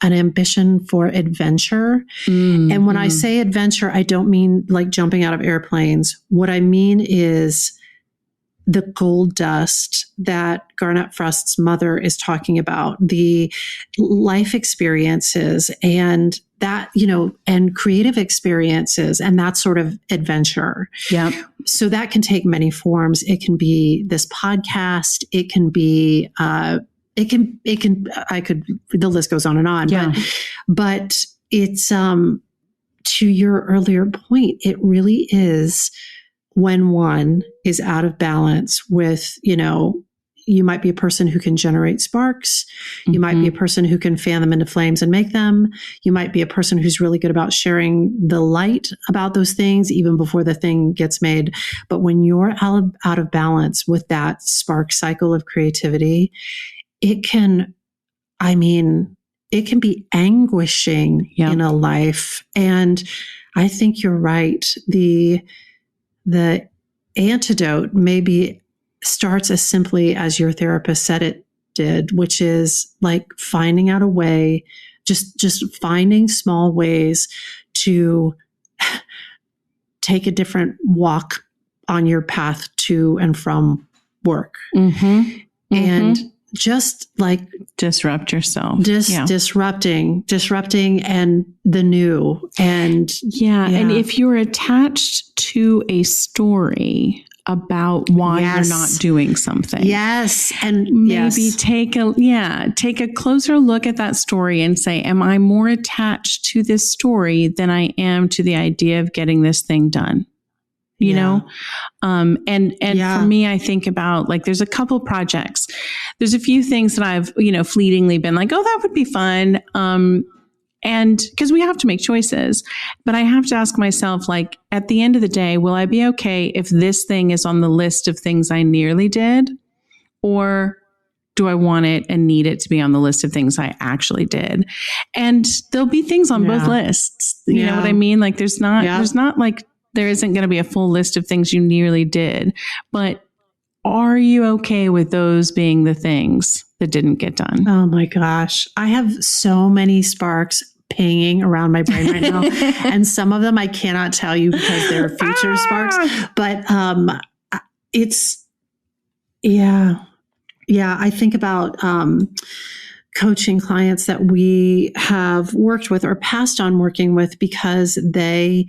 ambition for adventure. And when I say adventure, I don't mean like jumping out of airplanes. What I mean is the gold dust that Garnet Frost's mother is talking about, the life experiences and that, and creative experiences and that sort of adventure. Yeah. So that can take many forms. It can be this podcast. It can be, the list goes on and on, but it's, to your earlier point, it really is when one is out of balance with, you might be a person who can generate sparks. You might be a person who can fan them into flames and make them. You might be a person who's really good about sharing the light about those things even before the thing gets made. But when you're out of balance with that spark cycle of creativity, it can be anguishing in a life. And I think you're right. The antidote maybe starts as simply as your therapist said it did, which is like finding out a way, just finding small ways to take a different walk on your path to and from work. And just like disrupt yourself. Disrupting and the new. And and if you're attached to a story about why you're not doing something. And maybe take a closer look at that story and say, am I more attached to this story than I am to the idea of getting this thing done? You know? And for me, I think about like, there's a couple projects. There's a few things that I've, fleetingly been like, oh, that would be fun. And because we have to make choices, but I have to ask myself, like, at the end of the day, will I be okay if this thing is on the list of things I nearly did? Or do I want it and need it to be on the list of things I actually did? And there'll be things on both lists. You know what I mean? Like there's not like, there isn't going to be a full list of things you nearly did, but are you okay with those being the things that didn't get done? Oh my gosh. I have so many sparks pinging around my brain right now. And some of them I cannot tell you because they're future sparks, but it's, I think about coaching clients that we have worked with or passed on working with because they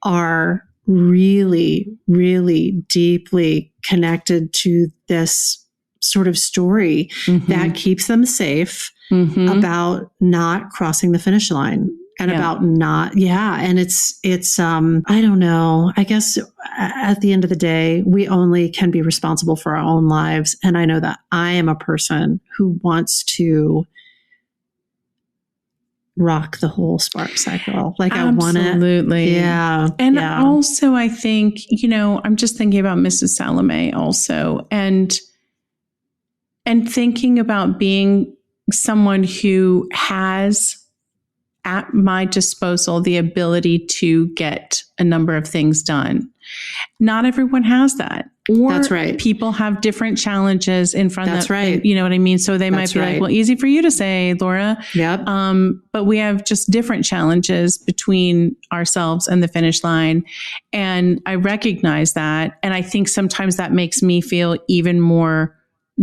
are really, really deeply connected to this sort of story that keeps them safe about not crossing the finish line and about not, and it's, I don't know, I guess at the end of the day, we only can be responsible for our own lives. And I know that I am a person who wants to rock the whole spark cycle. Like I want it. Absolutely. Yeah. And also I think, I'm just thinking about Mrs. Salome also and thinking about being someone who has at my disposal the ability to get a number of things done. Not everyone has that. Or that's right. People have different challenges in front of them. That's right. You know what I mean? So they might be like, well, easy for you to say, Laura. Yep. But we have just different challenges between ourselves and the finish line. And I recognize that. And I think sometimes that makes me feel even more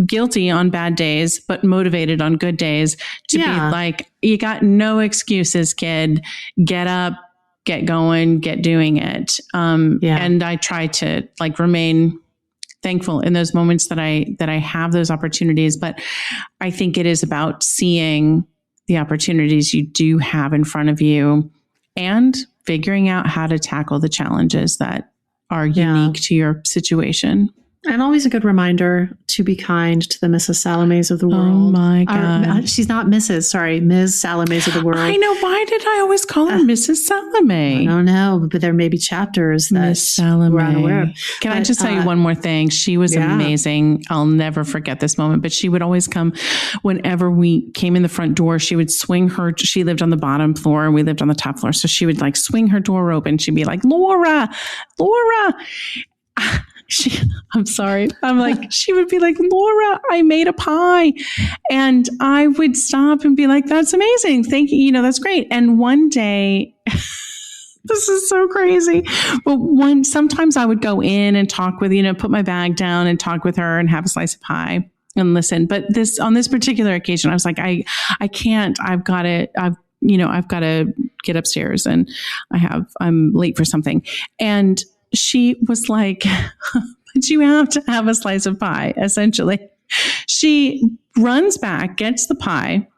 guilty on bad days, but motivated on good days to be like, you got no excuses, kid. Get up, get going, get doing it. And I try to like remain thankful in those moments that I have those opportunities. But I think it is about seeing the opportunities you do have in front of you and figuring out how to tackle the challenges that are unique to your situation. And always a good reminder to be kind to the Mrs. Salomes of the world. Oh my God. She's not Mrs., sorry, Ms. Salomes of the world. I know. Why did I always call her Mrs. Salome? I don't know, but there may be chapters that Miss Salome. we're unaware of. Can I just tell you one more thing? She was amazing. I'll never forget this moment, but she would always come whenever we came in the front door. She would swing she lived on the bottom floor and we lived on the top floor. So she would like swing her door open. She'd be like, Laura. I'm sorry. I'm like, she would be like, Laura, I made a pie. And I would stop and be like, that's amazing. Thank you. That's great. And one day, this is so crazy. But sometimes I would go in and talk with, put my bag down and talk with her and have a slice of pie and listen. But on this particular occasion, I was like, I can't, I've got to get upstairs and I'm late for something. And she was like, but you have to have a slice of pie, essentially. She runs back, gets the pie,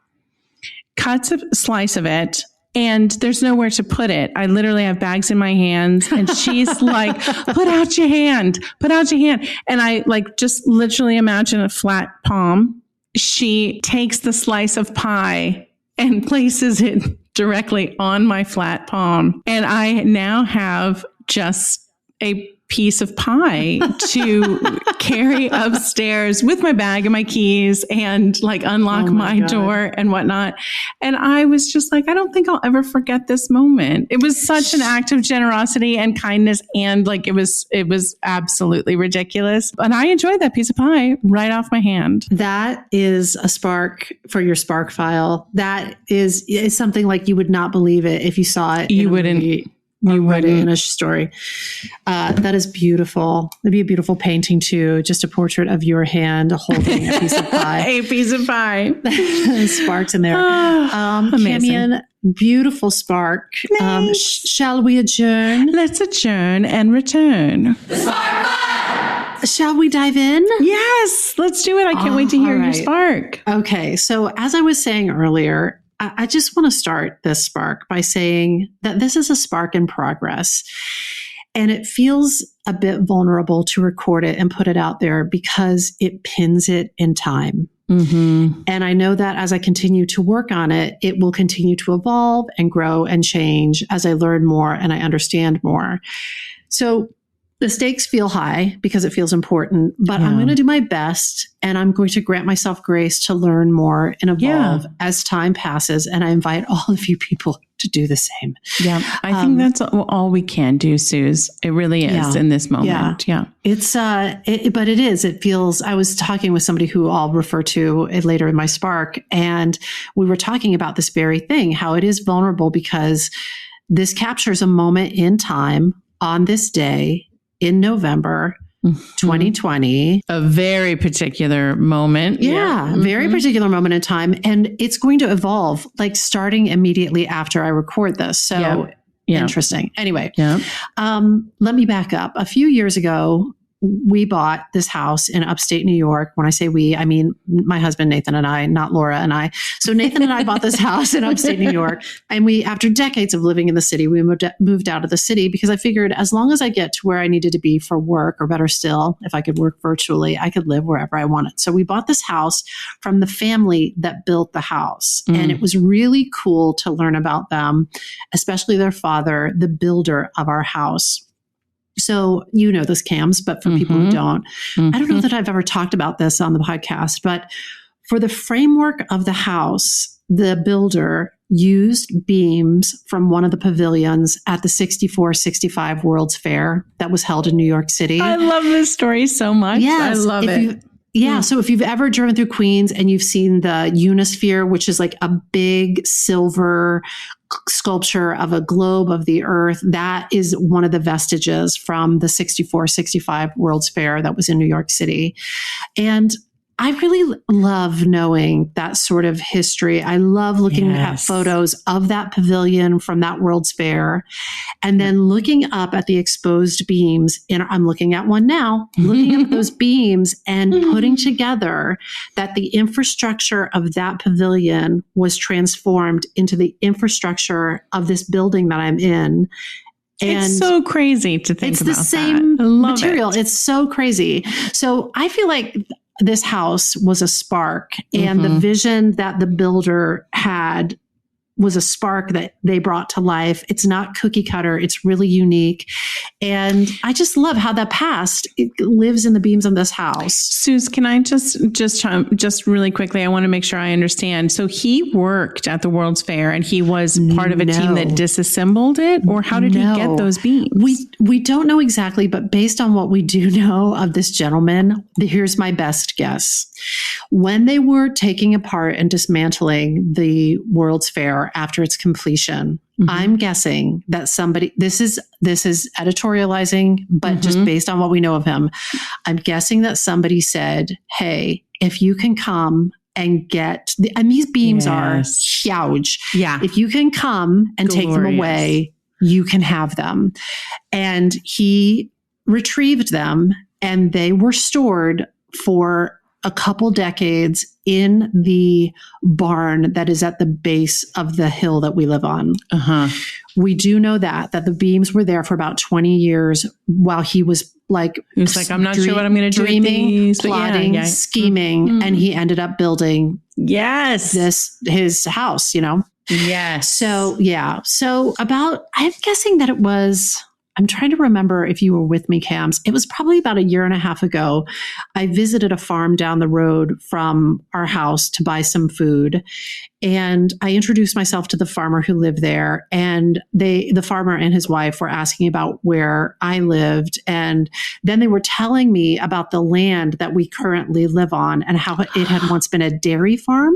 cuts a slice of it, and there's nowhere to put it. I literally have bags in my hands, and she's like, put out your hand. And I like just literally imagine a flat palm. She takes the slice of pie and places it directly on my flat palm. And I now have just a piece of pie to carry upstairs with my bag and my keys and like unlock my door and whatnot. And I was just like, I don't think I'll ever forget this moment. It was such an act of generosity and kindness. And like, it was absolutely ridiculous. And I enjoyed that piece of pie right off my hand. That is a spark for your spark file. That is something like you would not believe it if you saw it. You wouldn't. You read it in a story. That is beautiful. It'd be a beautiful painting too. Just a portrait of your hand holding a piece of pie. A piece of pie. Sparks in there. Amazing. Camion, beautiful spark. Shall we adjourn? Let's adjourn and return. The spark file! Shall we dive in? Yes, let's do it. I can't wait to hear your spark. Okay. So as I was saying earlier, I just want to start this spark by saying that this is a spark in progress. And it feels a bit vulnerable to record it and put it out there because it pins it in time. Mm-hmm. And I know that as I continue to work on it, it will continue to evolve and grow and change as I learn more and I understand more. So the stakes feel high because it feels important, but I'm going to do my best and I'm going to grant myself grace to learn more and evolve as time passes. And I invite all of you people to do the same. Yeah. I think that's all we can do, Suze. It really is in this moment. Yeah. It's, but it is, it feels, I was talking with somebody who I'll refer to it later in my spark. And we were talking about this very thing, how it is vulnerable because this captures a moment in time on this day in November 2020. A very particular moment. Very particular moment in time. And it's going to evolve, like starting immediately after I record this. So interesting. Anyway, let me back up. A few years ago, we bought this house in upstate New York. When I say we, I mean my husband, Nathan, and I, not Laura and I. So Nathan and I bought this house in upstate New York. And we, after decades of living in the city, we moved out of the city because I figured as long as I get to where I needed to be for work, or better still, if I could work virtually, I could live wherever I wanted. So we bought this house from the family that built the house. And it was really cool to learn about them, especially their father, the builder of our house. So you know this, Cams, but for people who don't, I don't know that I've ever talked about this on the podcast, but for the framework of the house, the builder used beams from one of the pavilions at the 64-65 World's Fair that was held in New York City. I love this story so much. Yes, I love it. Yeah. So if you've ever driven through Queens and you've seen the Unisphere, which is like a big silver sculpture of a globe of the earth, that is one of the vestiges from the 64-65 World's Fair that was in New York City. And I really love knowing that sort of history. I love looking at photos of that pavilion from that World's Fair, and then looking up at the exposed beams. And I'm looking at one now, looking at those beams and putting together that the infrastructure of that pavilion was transformed into the infrastructure of this building that I'm in. And it's so crazy to think about. It's the same material. It's so crazy. So I feel like this house was a spark, and the vision that the builder had was a spark that they brought to life. It's not cookie cutter. It's really unique. And I just love how that past, it lives in the beams of this house. Suze, can I just really quickly, I want to make sure I understand. So he worked at the World's Fair and he was part of a team that disassembled it, or how did he get those beams? We don't know exactly, but based on what we do know of this gentleman, here's my best guess. When they were taking apart and dismantling the World's Fair after its completion, I'm guessing that somebody, this is editorializing, but just based on what we know of him, I'm guessing that somebody said, hey, if you can come and get, and these beams are huge. Yeah. If you can come and take them away, you can have them. And he retrieved them, and they were stored for a couple decades in the barn that is at the base of the hill that we live on. We do know that the beams were there for about 20 years while he was like, I'm not sure what I'm going to do. Dreaming, plotting, scheming, and he ended up building his house, you know? Yes. So, I'm guessing that it was, I'm trying to remember if you were with me, Cams. It was probably about a year and a half ago. I visited a farm down the road from our house to buy some food. And I introduced myself to the farmer who lived there. And the farmer and his wife were asking about where I lived. And then they were telling me about the land that we currently live on and how it had once been a dairy farm.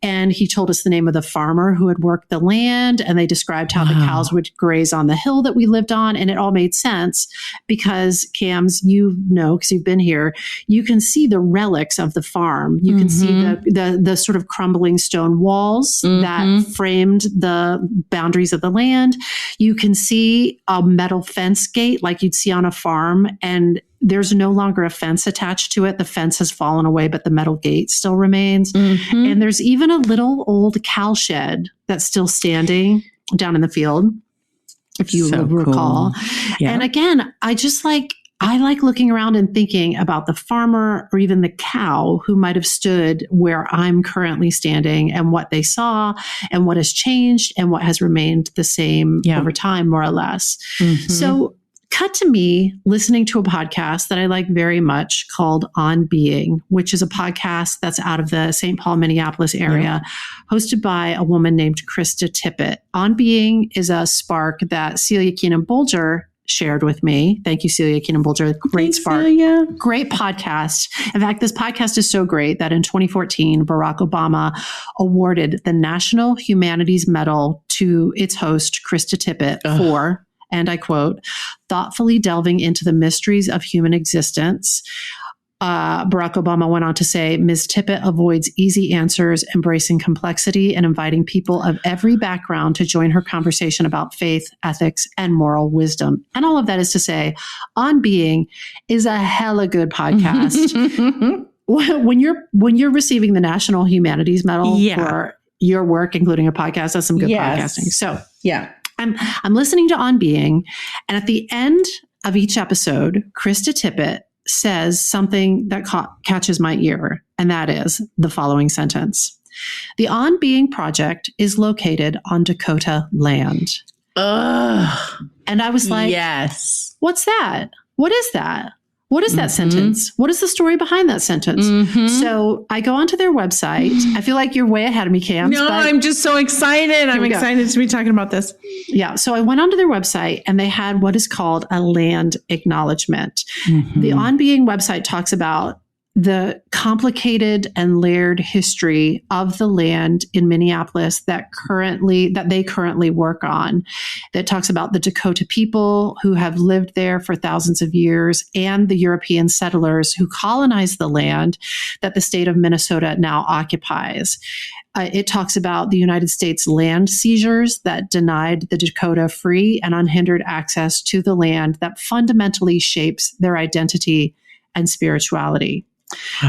And he told us the name of the farmer who had worked the land, and they described how the cows would graze on the hill that we lived on. And it all made sense because, Cams, you know, because you've been here, you can see the relics of the farm. You can see the sort of crumbling stone walls that framed the boundaries of the land. You can see a metal fence gate like you'd see on a farm, and there's no longer a fence attached to it. The fence has fallen away, but the metal gate still remains. And there's even a little old cow shed that's still standing down in the field, if you recall. Cool. Yeah. And again, I like looking around and thinking about the farmer or even the cow who might have stood where I'm currently standing, and what they saw and what has changed and what has remained the same over time, more or less. So cut to me listening to a podcast that I like very much called On Being, which is a podcast that's out of the St. Paul, Minneapolis area, hosted by a woman named Krista Tippett. On Being is a spark that Celia Keenan-Bolger shared with me. Thank you, Celia Keenan-Bolger. Great spark. Celia. Great podcast. In fact, this podcast is so great that in 2014, Barack Obama awarded the National Humanities Medal to its host, Krista Tippett, for, and I quote, thoughtfully delving into the mysteries of human existence, Barack Obama went on to say, Ms. Tippett avoids easy answers, embracing complexity and inviting people of every background to join her conversation about faith, ethics, and moral wisdom. And all of that is to say, On Being is a hella good podcast. When you're receiving the National Humanities Medal for your work, including a podcast, that's some good podcasting. So I'm listening to On Being, and at the end of each episode, Krista Tippett says something that catches my ear, and that is the following sentence. The On Being Project is located on Dakota land. Ugh. And I was like, yes. What's that? What is that? What is that sentence? What is the story behind that sentence? So I go onto their website. I feel like you're way ahead of me, Cam. No, I'm just so excited. I'm excited to be talking about this. Yeah. So I went onto their website and they had what is called a land acknowledgement. The On Being website talks about the complicated and layered history of the land in Minneapolis that they currently work on. That talks about the Dakota people who have lived there for thousands of years and the European settlers who colonized the land that the state of Minnesota now occupies. It talks about the United States land seizures that denied the Dakota free and unhindered access to the land that fundamentally shapes their identity and spirituality.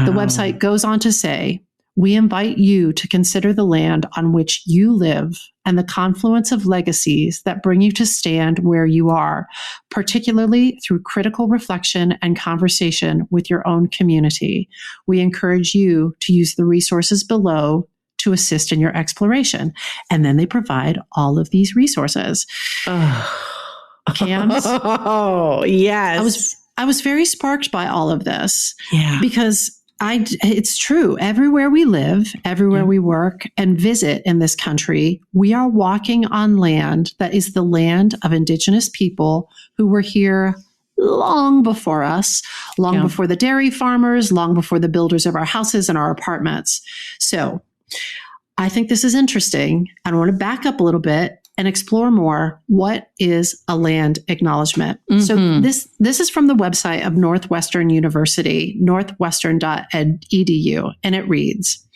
The website goes on to say, we invite you to consider the land on which you live and the confluence of legacies that bring you to stand where you are, particularly through critical reflection and conversation with your own community. We encourage you to use the resources below to assist in your exploration. And then they provide all of these resources. Cams? Oh, yes. I was very sparked by all of this because it's true. Everywhere we live, everywhere we work and visit in this country, we are walking on land that is the land of Indigenous people who were here long before us, long before the dairy farmers, long before the builders of our houses and our apartments. So I think this is interesting. I want to back up a little bit and explore more. What is a land acknowledgement? So this is from the website of Northwestern University, northwestern.edu, and it reads,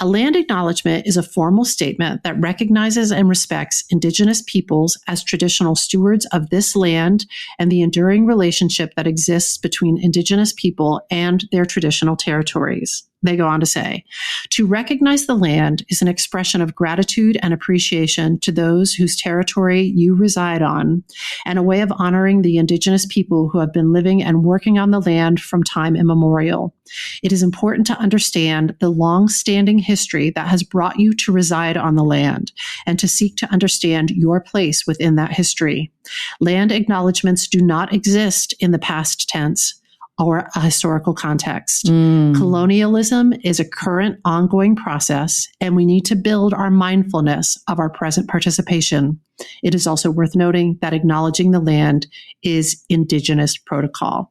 a land acknowledgement is a formal statement that recognizes and respects Indigenous peoples as traditional stewards of this land and the enduring relationship that exists between Indigenous people and their traditional territories. They go on to say, to recognize the land is an expression of gratitude and appreciation to those whose territory you reside on, and a way of honoring the Indigenous people who have been living and working on the land from time immemorial. It is important to understand the long-standing history that has brought you to reside on the land, and to seek to understand your place within that history. Land acknowledgements do not exist in the past tense or a historical context. Colonialism is a current ongoing process, and we need to build our mindfulness of our present participation. It is also worth noting that acknowledging the land is Indigenous protocol.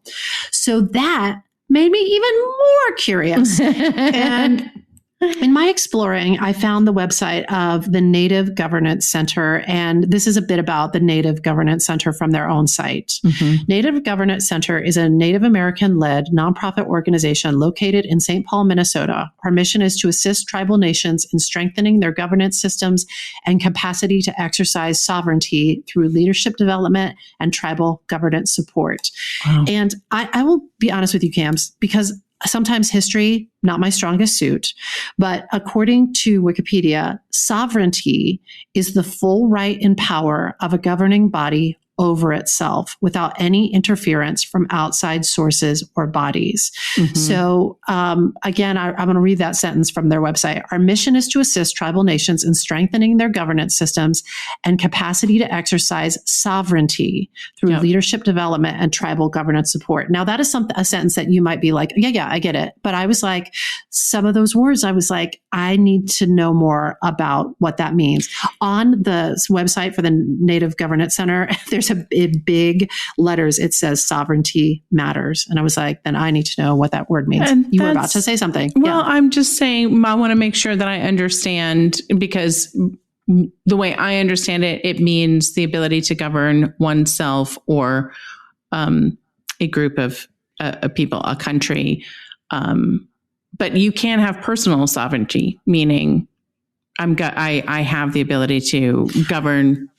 So that made me even more curious. And in my exploring, I found the website of the Native Governance Center, and this is a bit about the Native Governance Center from their own site. Native Governance Center is a Native American-led nonprofit organization located in St. Paul, Minnesota. Our mission is to assist tribal nations in strengthening their governance systems and capacity to exercise sovereignty through leadership development and tribal governance support. Wow. And I will be honest with you, Cams, because sometimes history, not my strongest suit, but according to Wikipedia, sovereignty is the full right and power of a governing body over itself without any interference from outside sources or bodies. So again, I'm going to read that sentence from their website. Our mission is to assist tribal nations in strengthening their governance systems and capacity to exercise sovereignty through leadership development and tribal governance support. Now, that is a sentence that you might be like, yeah, I get it. But I was like, some of those words, I was like, I need to know more about what that means. On the website for the Native Governance Center, there's in big letters, it says sovereignty matters. And I was like, then I need to know what that word means. And you were about to say something. Well, I'm just saying, I want to make sure that I understand, because the way I understand it, it means the ability to govern oneself or a group of a people, a country. But you can have personal sovereignty, meaning I have the ability to govern,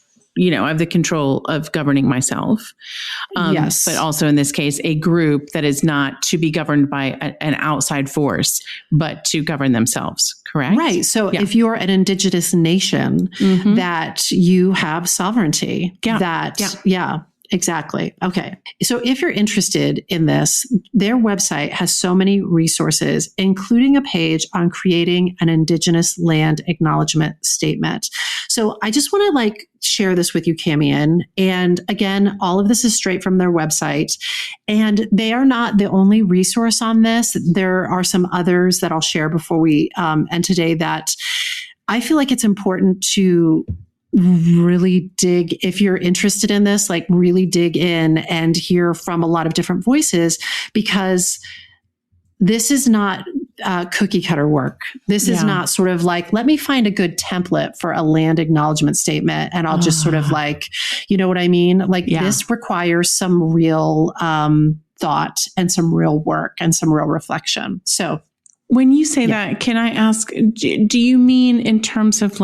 I have the control of governing myself. Yes. But also in this case, a group that is not to be governed by an outside force, but to govern themselves. Correct? Right. So if you're an indigenous nation, that you have sovereignty, exactly. Okay. So if you're interested in this, their website has so many resources, including a page on creating an Indigenous land acknowledgement statement. So I just want to share this with you, Camian. And again, all of this is straight from their website. And they are not the only resource on this. There are some others that I'll share before we end today that I feel like it's important to really dig, if you're interested in this, really dig in and hear from a lot of different voices, because this is not cookie cutter work. This is not sort of let me find a good template for a land acknowledgement statement. And I'll just sort of you know what I mean? This requires some real thought and some real work and some real reflection. So when you say that, can I ask, do you mean in terms of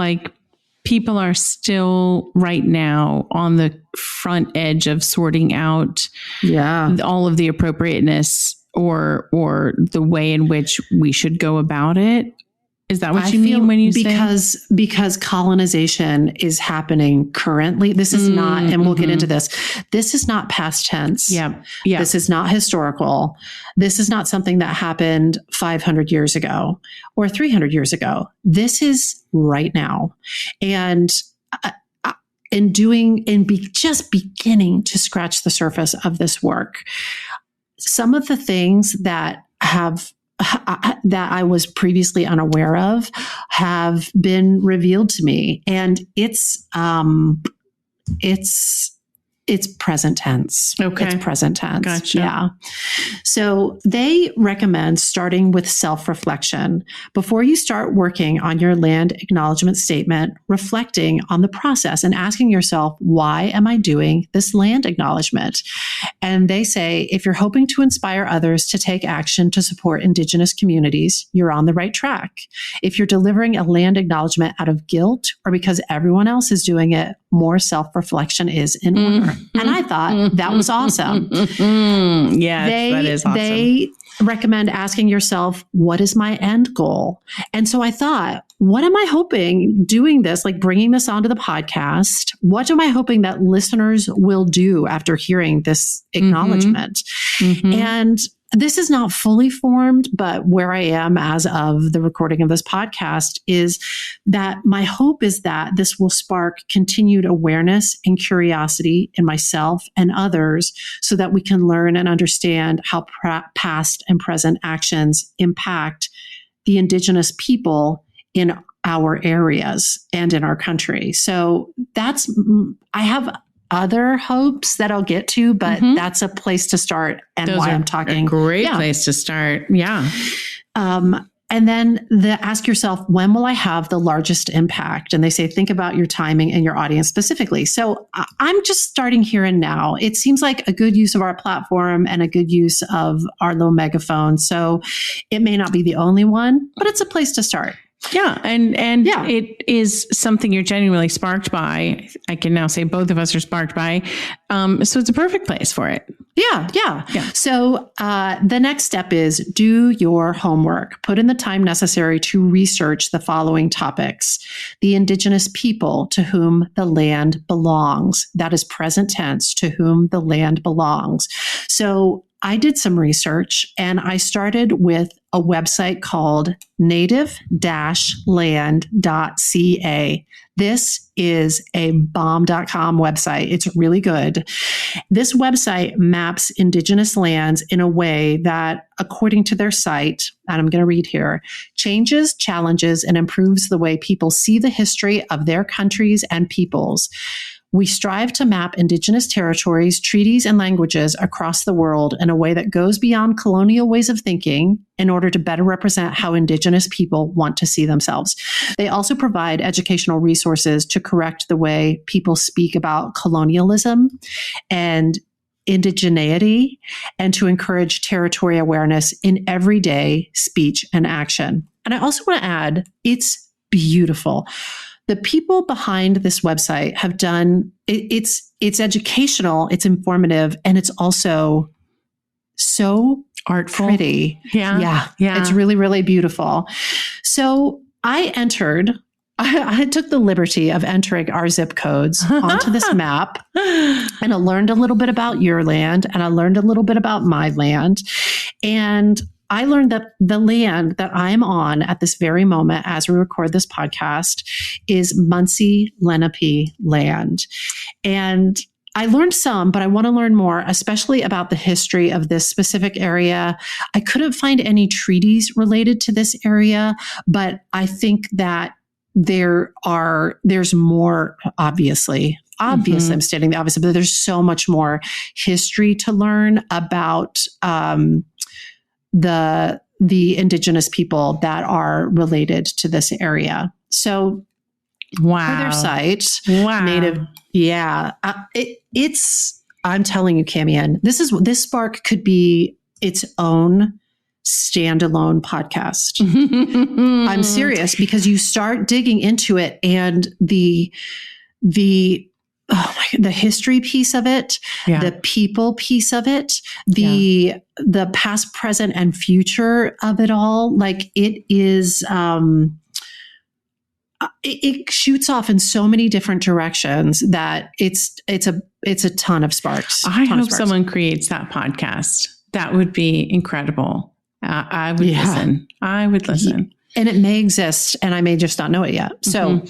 people are still right now on the front edge of sorting out all of the appropriateness or the way in which we should go about it? Is that what you mean when you say? Because colonization is happening currently. This is not, and we'll get into this. This is not past tense. Yeah. This is not historical. This is not something that happened 500 years ago or 300 years ago. This is right now. And just beginning to scratch the surface of this work, some of the things that I was previously unaware of have been revealed to me, and it's present tense. Okay. It's present tense. Gotcha. Yeah. So they recommend starting with self-reflection. Before you start working on your land acknowledgement statement, reflecting on the process and asking yourself, why am I doing this land acknowledgement? And they say, if you're hoping to inspire others to take action to support Indigenous communities, you're on the right track. If you're delivering a land acknowledgement out of guilt or because everyone else is doing it, more self-reflection is in order. And I thought that was awesome. Yes, that is awesome. They recommend asking yourself, what is my end goal? And so I thought, what am I hoping doing this, bringing this onto the podcast? What am I hoping that listeners will do after hearing this acknowledgement? And this is not fully formed, but where I am as of the recording of this podcast is that my hope is that this will spark continued awareness and curiosity in myself and others so that we can learn and understand how past and present actions impact the Indigenous people in our areas and in our country. So I have other hopes that I'll get to, but that's a place to start and Those why are I'm talking. A great place to start. Yeah. And then ask yourself, when will I have the largest impact? And they say, think about your timing and your audience specifically. So I'm just starting here and now. It seems like a good use of our platform and a good use of our little megaphone. So it may not be the only one, but it's a place to start. Yeah. And it is something you're genuinely sparked by. I can now say both of us are sparked by. So it's a perfect place for it. Yeah. So the next step is do your homework. Put in the time necessary to research the following topics. The Indigenous people to whom the land belongs. That is present tense, to whom the land belongs. So I did some research and I started with a website called native-land.ca. This is a bomb.com website. It's really good. This website maps Indigenous lands in a way that, according to their site, and I'm going to read here, changes, challenges, and improves the way people see the history of their countries and peoples. We strive to map Indigenous territories, treaties, and languages across the world in a way that goes beyond colonial ways of thinking in order to better represent how Indigenous people want to see themselves. They also provide educational resources to correct the way people speak about colonialism and indigeneity and to encourage territory awareness in everyday speech and action. And I also want to add, it's beautiful. The people behind this website have done, it's educational, it's informative, and it's also so Artful. pretty. Yeah. It's really, really beautiful. So I took the liberty of entering our zip codes onto this map, and I learned a little bit about your land, and I learned a little bit about my land. And I learned that the land that I'm on at this very moment, as we record this podcast, is Munsee Lenape land. And I learned some, but I want to learn more, especially about the history of this specific area. I couldn't find any treaties related to this area, but I think that there's more, obviously, I'm stating the obvious, but there's so much more history to learn about the indigenous people that are related to this area. So, for their site, Native, I'm telling you, Camian, this Spark could be its own standalone podcast. I'm serious, because you start digging into it, and the history piece of it, the people piece of it, the past, present, and future of it all. Like, it is, it shoots off in so many different directions that it's a ton of sparks. I hope someone creates that podcast. That would be incredible. I would listen. I would listen. And it may exist, and I may just not know it yet. So,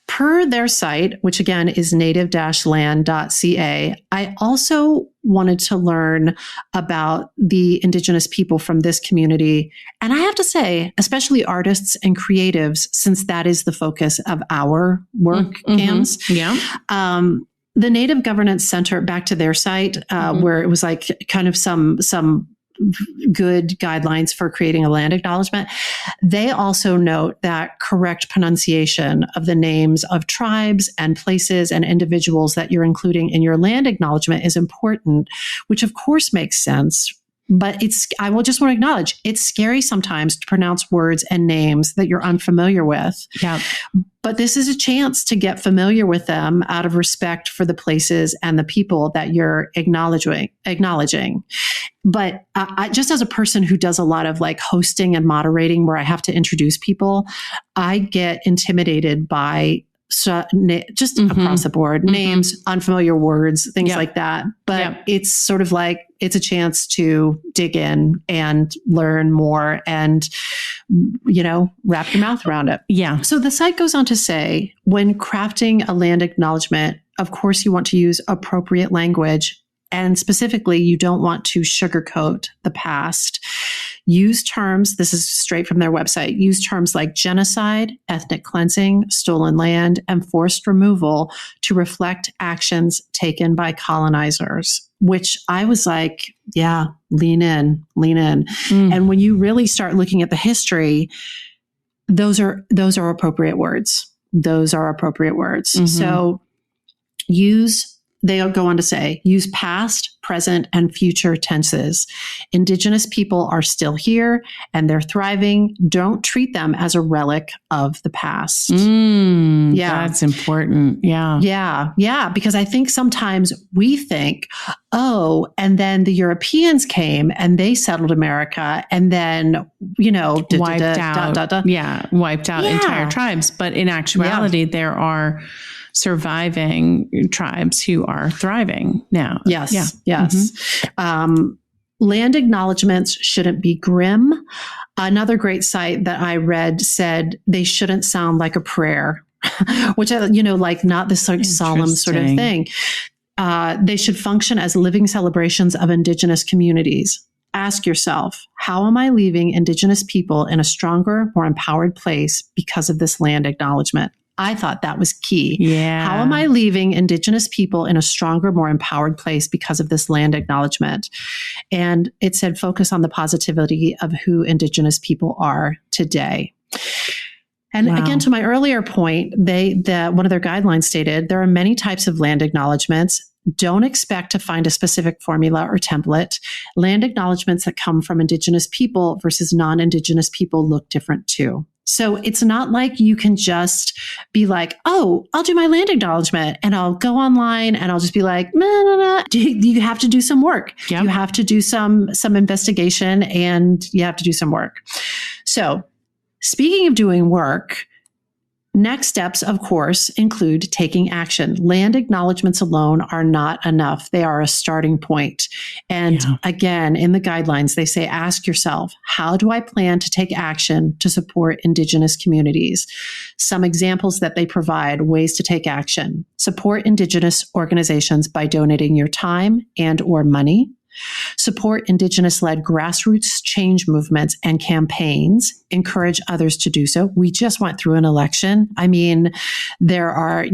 per their site, which again is native-land.ca, I also wanted to learn about the indigenous people from this community. And I have to say, especially artists and creatives, since that is the focus of our work, Cams. The Native Governance Center, back to their site, where it was like kind of some good guidelines for creating a land acknowledgement. They also note that correct pronunciation of the names of tribes and places and individuals that you're including in your land acknowledgement is important, which of course makes sense. But I will just want to acknowledge, it's scary sometimes to pronounce words and names that you're unfamiliar with. Yeah. But this is a chance to get familiar with them out of respect for the places and the people that you're acknowledging. But I, just as a person who does a lot of like hosting and moderating where I have to introduce people, I get intimidated by just across the board, names, unfamiliar words, things like that. But it's sort of like, it's a chance to dig in and learn more and, wrap your mouth around it. Yeah. So the site goes on to say, when crafting a land acknowledgement, of course, you want to use appropriate language. And specifically, you don't want to sugarcoat the past. Use terms, this is straight from their website, use terms like genocide, ethnic cleansing, stolen land, and forced removal to reflect actions taken by colonizers, which I was like, yeah, lean in. And when you really start looking at the history, those are appropriate words. So they'll go on to say, use past, present, and future tenses. Indigenous people are still here and they're thriving. Don't treat them as a relic of the past. That's important. Yeah. Because I think sometimes we think, and then the Europeans came and they settled America and then, wiped out entire tribes. But in actuality, there are surviving tribes who are thriving now. Yes. Land acknowledgements shouldn't be grim. Another great site that I read said they shouldn't sound like a prayer, which, like not this like solemn sort of thing. They should function as living celebrations of Indigenous communities. Ask yourself, how am I leaving Indigenous people in a stronger, more empowered place because of this land acknowledgement? I thought that was key. Yeah. How am I leaving Indigenous people in a stronger, more empowered place because of this land acknowledgement? And it said, focus on the positivity of who Indigenous people are today. And Wow. again, to my earlier point, one of their guidelines stated there are many types of land acknowledgements. Don't expect to find a specific formula or template. Land acknowledgements that come from Indigenous people versus non-Indigenous people look different too. So it's not like you can just be like, oh, I'll do my land acknowledgement and I'll go online and I'll just be like, nah. You have to do some work. Yep. You have to do some investigation and you have to do some work. So speaking of doing work, next steps, of course, include taking action. Land acknowledgements alone are not enough. They are a starting point. And again, in the guidelines, they say, ask yourself, how do I plan to take action to support Indigenous communities? Some examples that they provide, ways to take action. Support Indigenous organizations by donating your time and or money. Support Indigenous-led grassroots change movements and campaigns. Encourage others to do so. We just went through an election. I mean, there are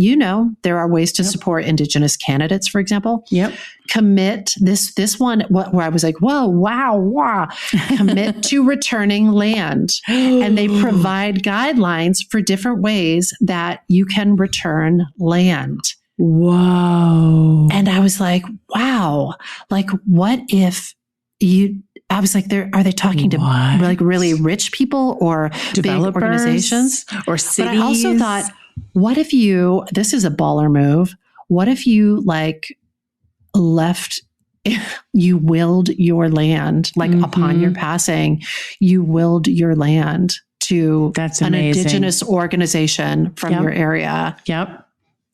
ways to support Indigenous candidates, for example. Yep. Commit this one where I was like, whoa, wow. Commit to returning land. And they provide guidelines for different ways that you can return land. Whoa. And I was like, wow, like what if I was like, are they talking to like really rich people or developers, big organizations or cities? But I also thought, what if this is a baller move. What if you you willed your land, upon your passing, you willed your land to an Indigenous organization from your area. Yep.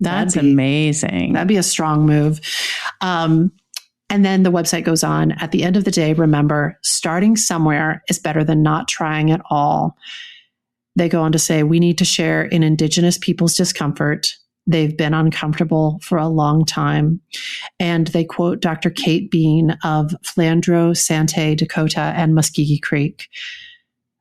That's amazing. That'd be a strong move. And then the website goes on. At the end of the day, remember, starting somewhere is better than not trying at all. They go on to say, we need to share in Indigenous people's discomfort. They've been uncomfortable for a long time. And they quote Dr. Kate Bean of Flandreau, Sante, Dakota, and Muskogee Creek,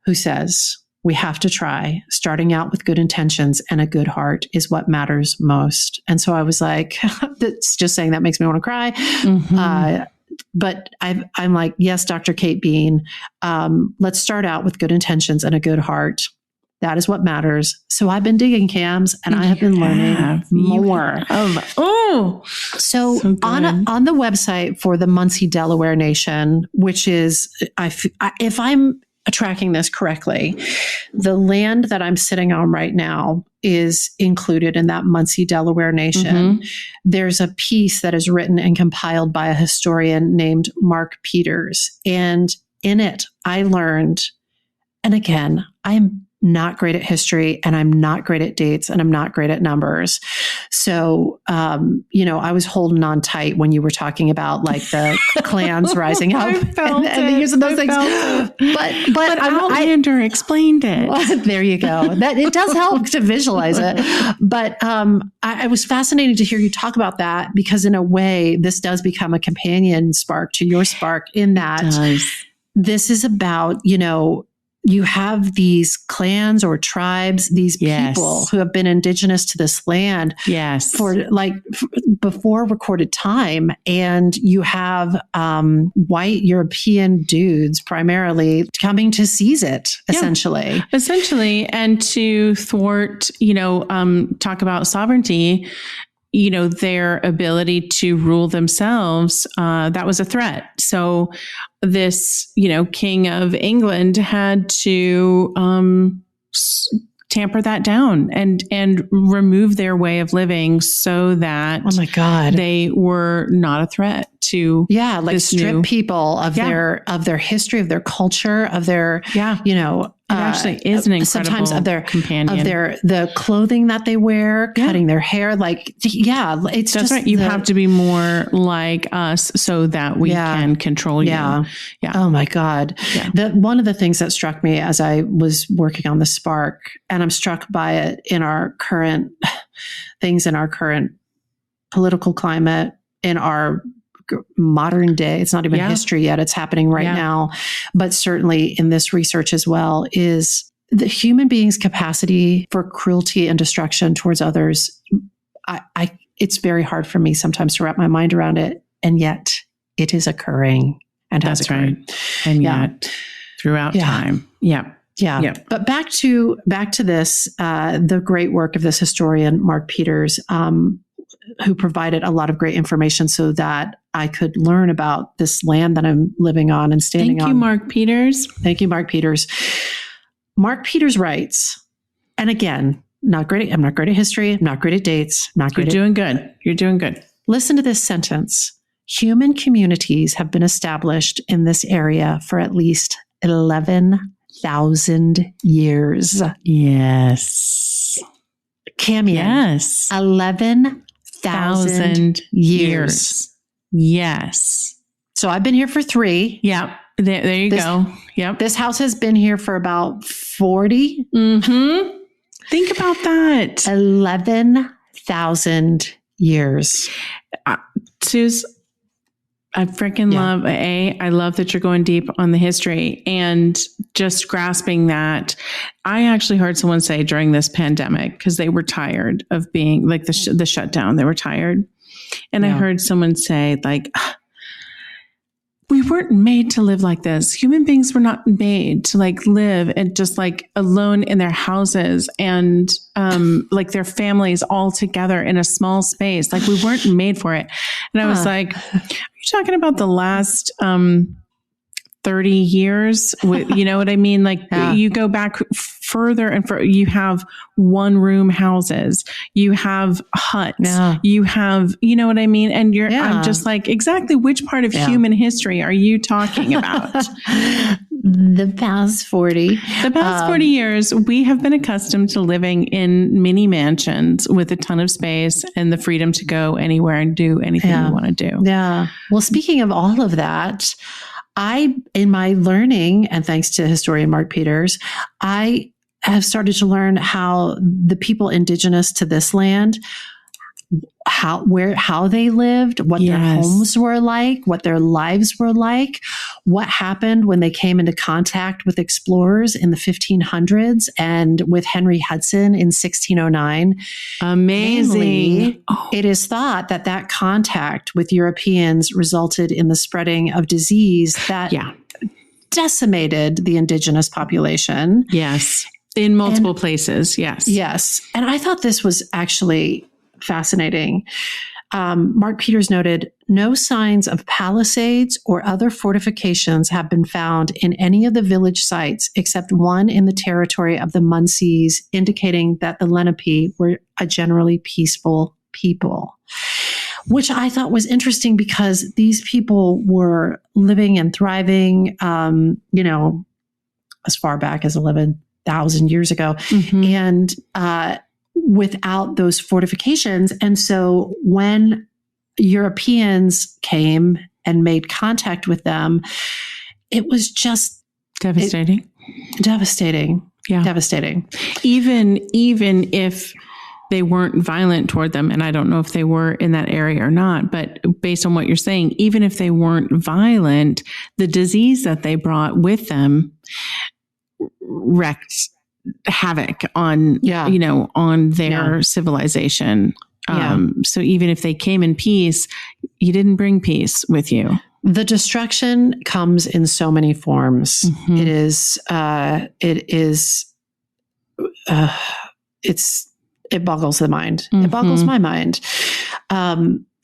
who says, we have to try. Starting out with good intentions and a good heart is what matters most. And so I was like, that's just saying that makes me want to cry. Mm-hmm. But I'm like, yes, Dr. Kate Bean, let's start out with good intentions and a good heart. That is what matters. So I've been digging, Cams, and I have been learning more. So on the website for the Muncie Delaware Nation, which is, if I'm tracking this correctly, the land that I'm sitting on right now is included in that Muncie Delaware Nation. Mm-hmm. There's a piece that is written and compiled by a historian named Mark Peters. And in it, I learned, and again, I'm not great at history and I'm not great at dates and I'm not great at numbers. So, I was holding on tight when you were talking about like the clans rising up and using those things. But Outlander explained it. Well, there you go. That it does help to visualize it. But I was fascinated to hear you talk about that because in a way, this does become a companion spark to your spark in that this is about, you have these clans or tribes, these people who have been indigenous to this land for before recorded time. And you have white European dudes primarily coming to seize it, essentially. Essentially. And to thwart, talk about sovereignty, their ability to rule themselves, that was a threat. So this, King of England had to tamper that down and remove their way of living so that they were not a threat to strip people of their history, of their culture, of their it actually is an incredible sometimes of their companion. Of the clothing that they wear, cutting their hair, it's that's just right. You have to be more like us so that we can control you. Yeah. Oh my God. Yeah. One of the things that struck me as I was working on the Spark, and I'm struck by it in our current things, in our current political climate, in our modern day, it's not even history yet, it's happening right now, but certainly in this research as well, is the human being's capacity for cruelty and destruction towards others. It's very hard for me sometimes to wrap my mind around it, and yet it is occurring and has occurred. Right. And yet throughout time. Yeah. Yeah. Yeah. But back to this, the great work of this historian, Mark Peters, who provided a lot of great information so that I could learn about this land that I'm living on and standing on. Thank you, Mark Peters. Thank you, Mark Peters. Mark Peters writes, and again, I'm not great at history. I'm not great at dates. You're doing good. You're doing good. Listen to this sentence. Human communities have been established in this area for at least 11,000 years. Yes. Camion. Yes. 11,000 years. Yes. So I've been here for 3. Yep. There you go. Yep. This house has been here for about 40. Mm-hmm. Think about that. 11,000 years. Suze, I freaking love I love that you're going deep on the history and just grasping that. I actually heard someone say during this pandemic, because they were tired of being like the shutdown, they were tired. And I heard someone say like, we weren't made to live like this. Human beings were not made to like live and just like alone in their houses and like their families all together in a small space. Like we weren't made for it. And I was like, are you talking about the last 30 years? With, you know what I mean? Like you go back further and you have 1-room houses, you have huts, you have, you know what I mean? And I'm just like, exactly which part of human history are you talking about? The past 40. The past 40 years, we have been accustomed to living in mini mansions with a ton of space and the freedom to go anywhere and do anything we want to do. Yeah. Well, speaking of all of that, in my learning, and thanks to historian Mark Peters, I have started to learn how the people indigenous to this land, how they lived, what their homes were like, what their lives were like, what happened when they came into contact with explorers in the 1500s and with Henry Hudson in 1609. Amazing. Mainly, it is thought that contact with Europeans resulted in the spreading of disease that decimated the indigenous population. Yes. In multiple places. Yes. Yes. And I thought this was actually fascinating. Mark Peters noted, no signs of palisades or other fortifications have been found in any of the village sites except one in the territory of the Munsees, indicating that the Lenape were a generally peaceful people. Which I thought was interesting because these people were living and thriving, as far back as 11,000 years ago. Mm-hmm. And without those fortifications. And so when Europeans came and made contact with them, it was just devastating. Devastating. Yeah. Devastating. Even if they weren't violent toward them, and I don't know if they were in that area or not, but based on what you're saying, even if they weren't violent, the disease that they brought with them wreaked havoc on, on their civilization. So even if they came in peace, you didn't bring peace with you. The destruction comes in so many forms. Mm-hmm. It boggles the mind. Mm-hmm. It boggles my mind.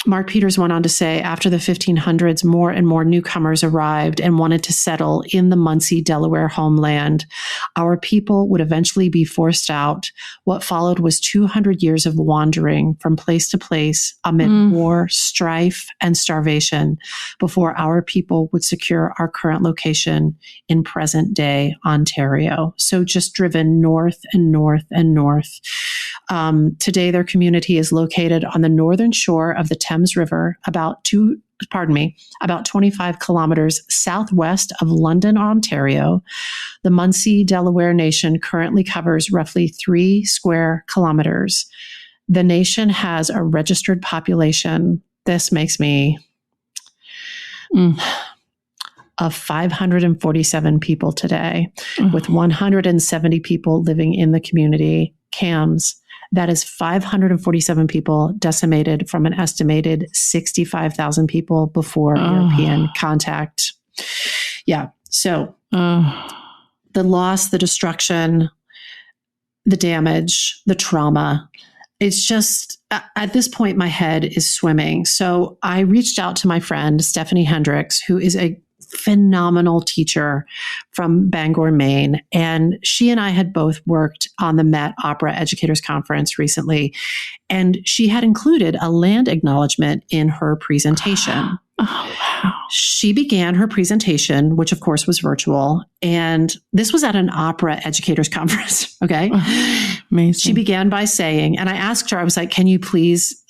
Mark Peters went on to say, after the 1500s, more and more newcomers arrived and wanted to settle in the Munsee, Delaware homeland. Our people would eventually be forced out. What followed was 200 years of wandering from place to place amid war, strife, and starvation before our people would secure our current location in present-day Ontario. So just driven north and north and north. Today, their community is located on the northern shore of the Thames River, about 25 kilometers southwest of London, Ontario. The Munsee, Delaware Nation currently covers roughly 3 square kilometers. The nation has a registered population. This makes me of 547 people today, with 170 people living in the community. CAMS. That is 547 people decimated from an estimated 65,000 people before European contact. Yeah. So the the loss, the destruction, the damage, the trauma. It's just, at this point, my head is swimming. So I reached out to my friend, Stephanie Hendricks, who is a phenomenal teacher from Bangor, Maine. And she and I had both worked on the Met Opera Educators Conference recently. And she had included a land acknowledgement in her presentation. Oh, wow. She began her presentation, which of course was virtual. And this was at an opera educators conference. Okay. Oh, amazing. She began by saying, and I asked her, I was like, can you please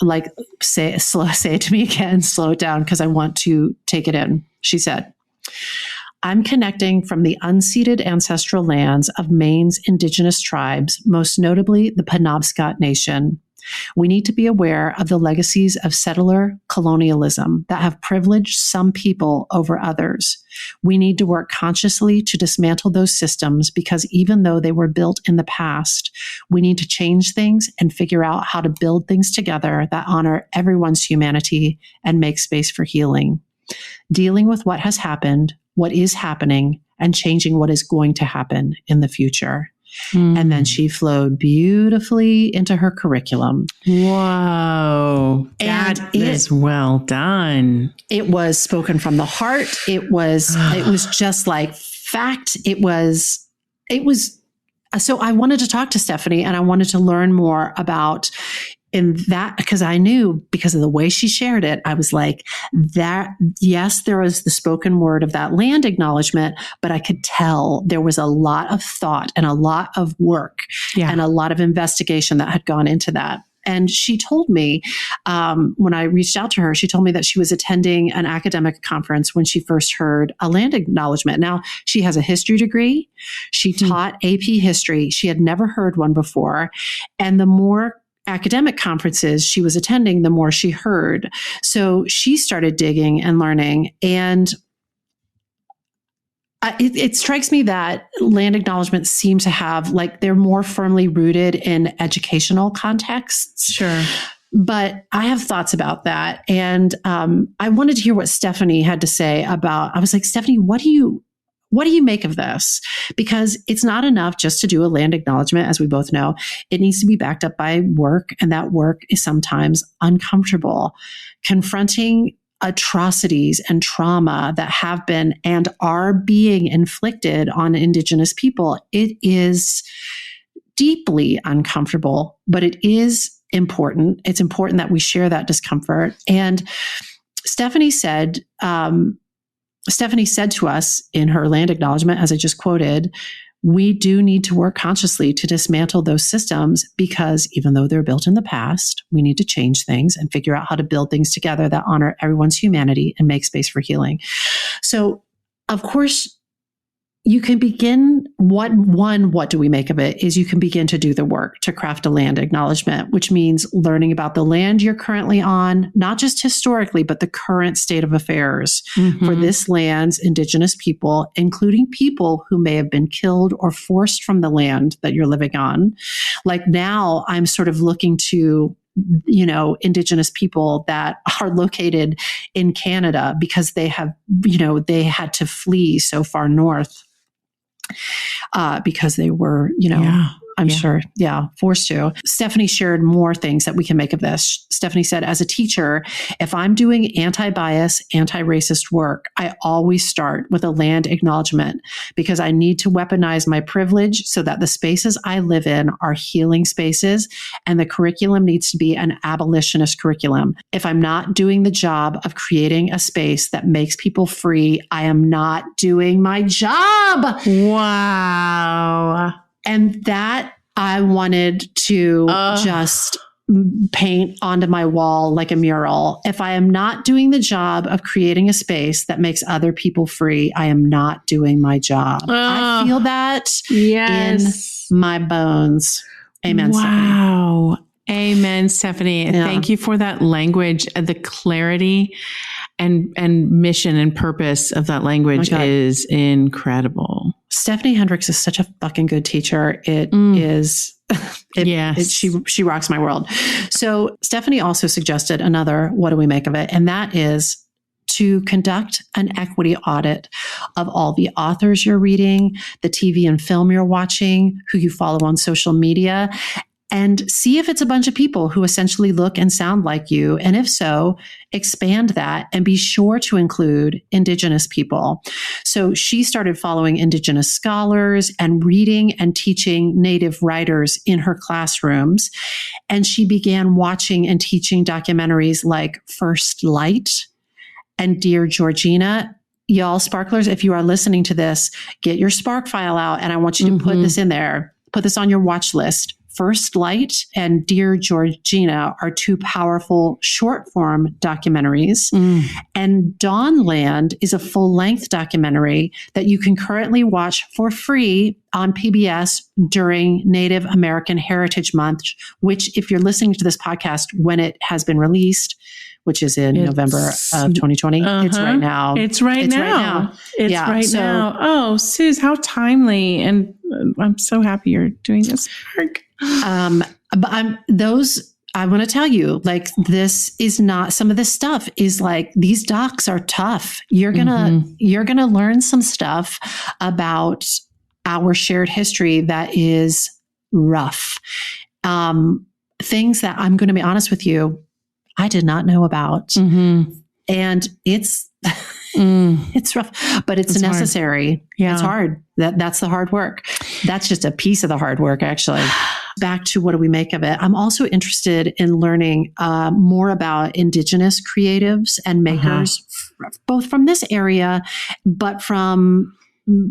say it to me again, slow it down, because I want to take it in. She said, I'm connecting from the unceded ancestral lands of Maine's indigenous tribes, most notably the Penobscot Nation. We need to be aware of the legacies of settler colonialism that have privileged some people over others. We need to work consciously to dismantle those systems because even though they were built in the past, we need to change things and figure out how to build things together that honor everyone's humanity and make space for healing. Dealing with what has happened, what is happening, and changing what is going to happen in the future. And then she flowed beautifully into her curriculum. Whoa. That is well done. It was spoken from the heart. It was just like fact. It was, so I wanted to talk to Stephanie and I wanted to learn more about in that, because I knew because of the way she shared it, I was like, that, yes, there was the spoken word of that land acknowledgement, but I could tell there was a lot of thought and a lot of work and a lot of investigation that had gone into that. And she told me, when I reached out to her, she told me that she was attending an academic conference when she first heard a land acknowledgement. Now, she has a history degree. She taught AP history. She had never heard one before. And the more academic conferences she was attending, the more she heard. So she started digging and learning. And it strikes me that land acknowledgements seem to have, like, they're more firmly rooted in educational contexts. Sure. But I have thoughts about that. And I wanted to hear what Stephanie had to say about, I was like, Stephanie, what do you make of this? Because it's not enough just to do a land acknowledgement, as we both know. It needs to be backed up by work, and that work is sometimes uncomfortable. Confronting atrocities and trauma that have been and are being inflicted on Indigenous people, it is deeply uncomfortable, but it is important. It's important that we share that discomfort. And Stephanie said to us in her land acknowledgement, as I just quoted, we do need to work consciously to dismantle those systems because even though they're built in the past, we need to change things and figure out how to build things together that honor everyone's humanity and make space for healing. So, of course, you can begin, what do we make of it, is you can begin to do the work to craft a land acknowledgement, which means learning about the land you're currently on, not just historically, but the current state of affairs for this land's Indigenous people, including people who may have been killed or forced from the land that you're living on. Like now, I'm sort of looking to Indigenous people that are located in Canada because they have, they had to flee so far north. Because they were, forced to. Stephanie shared more things that we can make of this. Stephanie said, as a teacher, if I'm doing anti-bias, anti-racist work, I always start with a land acknowledgement because I need to weaponize my privilege so that the spaces I live in are healing spaces, and the curriculum needs to be an abolitionist curriculum. If I'm not doing the job of creating a space that makes people free, I am not doing my job. Wow. And that I wanted to just paint onto my wall like a mural. If I am not doing the job of creating a space that makes other people free, I am not doing my job. I feel that in my bones. Amen. Wow. Stephanie. Amen, Stephanie. Yeah. Thank you for that language, the clarity and mission and purpose of that language is incredible. Stephanie Hendricks is such a fucking good teacher. It is, she rocks my world. So Stephanie also suggested another, what do we make of it? And that is to conduct an equity audit of all the authors you're reading, the TV and film you're watching, who you follow on social media, and see if it's a bunch of people who essentially look and sound like you. And if so, expand that and be sure to include Indigenous people. So she started following Indigenous scholars and reading and teaching Native writers in her classrooms. And she began watching and teaching documentaries like First Light and Dear Georgina. Y'all, sparklers, if you are listening to this, get your Spark file out, and I want you to put this in there. Put this on your watch list. First Light and Dear Georgina are two powerful short form documentaries. And Dawnland is a full length documentary that you can currently watch for free on PBS during Native American Heritage Month, which, if you're listening to this podcast when it has been released, which is in November of 2020. It's right now. It's right now. Oh, Suze, how timely. And I'm so happy you're doing this work. But I want to tell you, like, this is not, some of this stuff is like, these docs are tough. You're going to learn some stuff about our shared history that is rough. Things that, I'm going to be honest with you, I did not know about. And it's, it's rough, but it's necessary. Hard. Yeah. It's hard. That's the hard work. That's just a piece of the hard work, actually. Back to what do we make of it? I'm also interested in learning more about Indigenous creatives and makers, both from this area, but from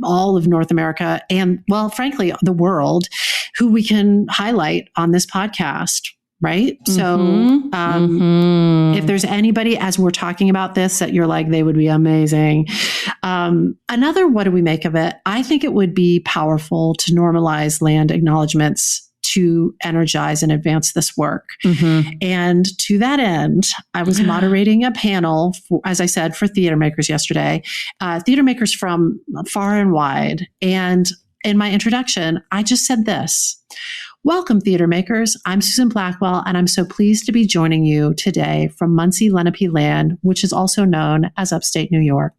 all of North America and, well, frankly, the world, who we can highlight on this podcast. Right. So if there's anybody, as we're talking about this, that you're like, they would be amazing. Another, what do we make of it? I think it would be powerful to normalize land acknowledgements to energize and advance this work. And to that end, I was moderating a panel, as I said, for theater makers yesterday, theater makers from far and wide. And in my introduction, I just said this. Welcome, theater makers. I'm Susan Blackwell, and I'm so pleased to be joining you today from Muncie Lenape land, which is also known as upstate New York.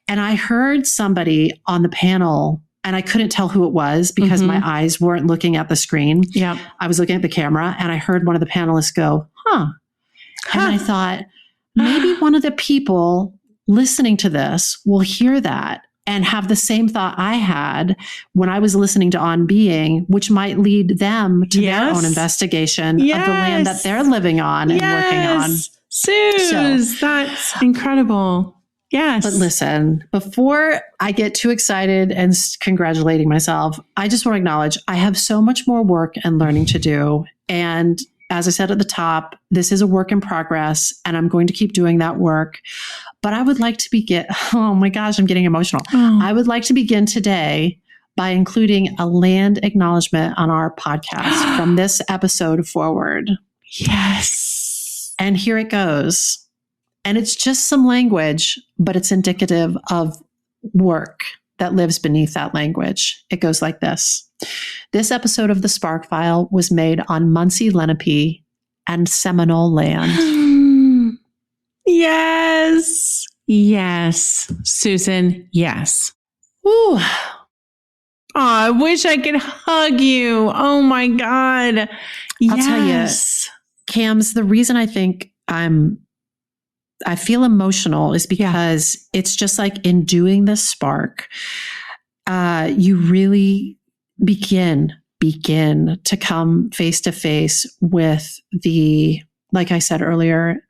And I heard somebody on the panel, and I couldn't tell who it was because my eyes weren't looking at the screen. Yeah, I was looking at the camera, and I heard one of the panelists go, And I thought, maybe one of the people listening to this will hear that and have the same thought I had when I was listening to On Being, which might lead them to their own investigation of the land that they're living on and working on. Suze, that's incredible. Yes. But listen, before I get too excited and congratulating myself, I just want to acknowledge I have so much more work and learning to do. And as I said at the top, this is a work in progress, and I'm going to keep doing that work. But I would like to begin, oh my gosh, I'm getting emotional. I would like to begin today by including a land acknowledgement on our podcast from this episode forward. Yes. And here it goes. And it's just some language, but it's indicative of work that lives beneath that language. It goes like this. This episode of the Spark File was made on Muncie Lenape and Seminole land. Yes. Yes. Susan, yes. Ooh. Oh, I wish I could hug you. Oh my God. Yes. I'll tell you, Cams, the reason I think I feel emotional is because it's just like in doing this Spark, you really begin to come face to face with the, like I said earlier,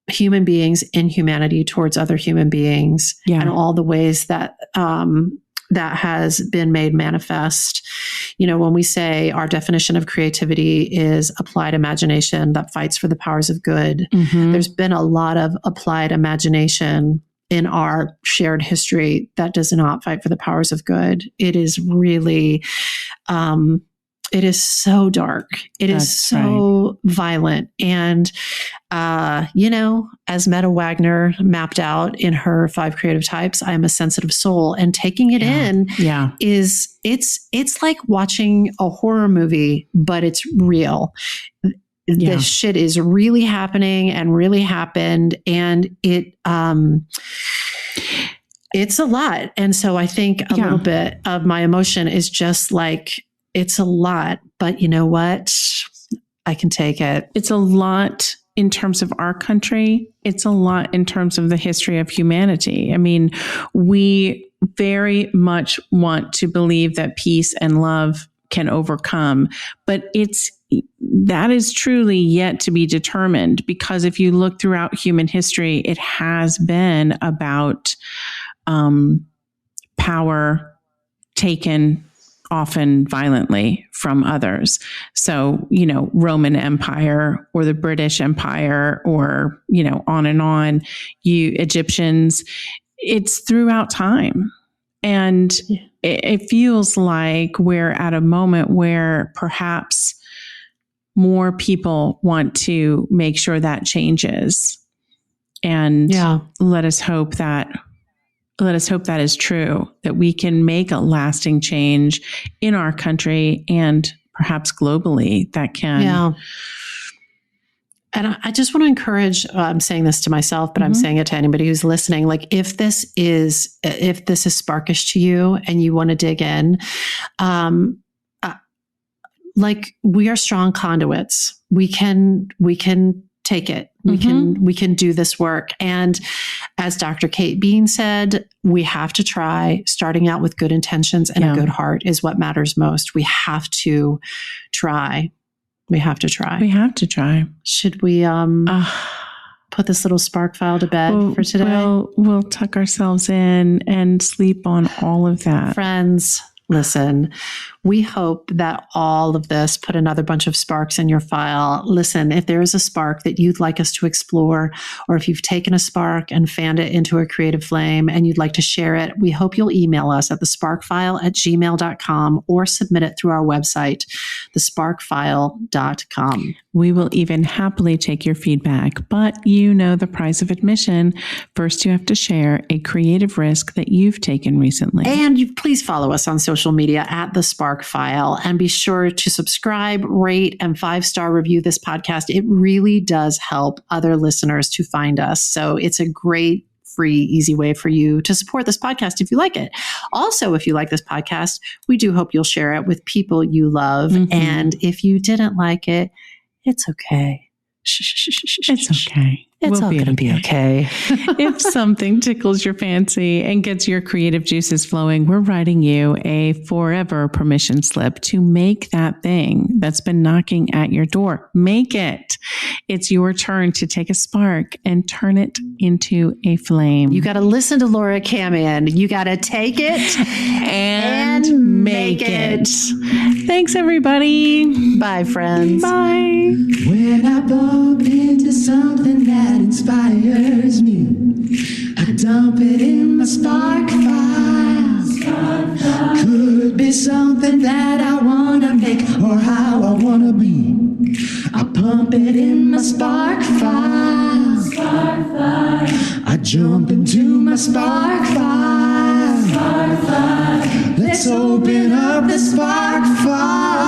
human beings' inhumanity towards other human beings and all the ways that that has been made manifest. You know, when we say our definition of creativity is applied imagination that fights for the powers of good, there's been a lot of applied imagination in our shared history that does not fight for the powers of good. It is really, it is so dark. It is so violent. And, you know, as Meta Wagner mapped out in her 5 creative types, I am a sensitive soul, and taking it in is it's like watching a horror movie, but it's real. This shit is really happening and really happened. And it's a lot. And so I think a little bit of my emotion is just like, it's a lot, but you know what? I can take it. It's a lot in terms of our country. It's a lot in terms of the history of humanity. I mean, we very much want to believe that peace and love can overcome, but that is truly yet to be determined, because if you look throughout human history, it has been about power taken often violently from others. So, Roman Empire or the British Empire, or, on and on, Egyptians, it's throughout time. And it feels like we're at a moment where perhaps more people want to make sure that changes. And let us hope that is true, that we can make a lasting change in our country and perhaps globally that can. Yeah. And I just want to encourage, I'm saying this to myself, but I'm saying it to anybody who's listening. Like, if this is sparkish to you and you want to dig in, like, we are strong conduits. We can take it. We can do this work. And as Dr. Kate Bean said, we have to try. Starting out with good intentions and a good heart is what matters most. We have to try. We have to try. Should we put this little spark file to bed for today? We'll tuck ourselves in and sleep on all of that. Friends, listen, we hope that all of this put another bunch of sparks in your file. Listen, if there is a spark that you'd like us to explore, or if you've taken a spark and fanned it into a creative flame and you'd like to share it, we hope you'll email us at thesparkfile@gmail.com or submit it through our website, thesparkfile.com. We will even happily take your feedback, but the price of admission. First, you have to share a creative risk that you've taken recently. And please follow us on social media at The Spark File, and be sure to subscribe, rate, and 5-star review this podcast. It really does help other listeners to find us. So it's a great, free, easy way for you to support this podcast if you like it. Also, if you like this podcast, we do hope you'll share it with people you love. And if you didn't like it, it's okay. It's okay. It's all going to be okay. If something tickles your fancy and gets your creative juices flowing, we're writing you a forever permission slip to make that thing that's been knocking at your door. Make it. It's your turn to take a spark and turn it into a flame. You got to listen to Laura Camion. You got to take it and make it. Thanks, everybody. Bye, friends. Bye. When I bump into something that inspires me, I dump it in my spark file. Could be something that I want to make or how I want to be. I pump it in my spark file. I jump into my spark file. Let's open up the spark file.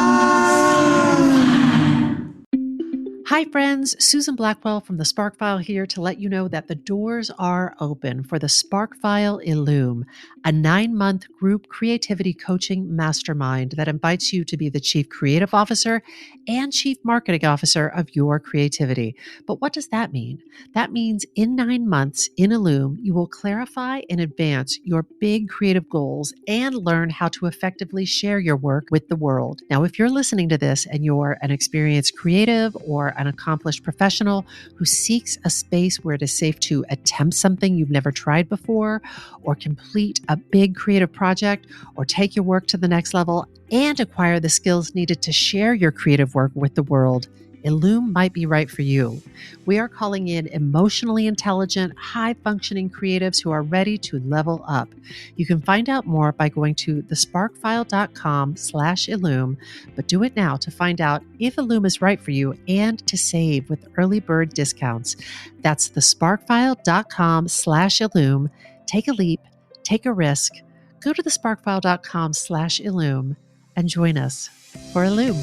Hi, friends. Susan Blackwell from the Spark File here to let you know that the doors are open for the Spark File Illume, a 9-month group creativity coaching mastermind that invites you to be the chief creative officer and chief marketing officer of your creativity. But what does that mean? That means in 9 months in Illume, you will clarify and advance your big creative goals and learn how to effectively share your work with the world. Now, if you're listening to this and you're an experienced creative or an accomplished professional who seeks a space where it is safe to attempt something you've never tried before, or complete a big creative project, or take your work to the next level and acquire the skills needed to share your creative work with the world, Illume might be right for you. We are calling in emotionally intelligent, high-functioning creatives who are ready to level up. You can find out more by going to thesparkfile.com/Illume, but do it now to find out if Illume is right for you and to save with early bird discounts. That's thesparkfile.com/Illume. Take a leap, take a risk. Go to thesparkfile.com/Illume and join us for Illume.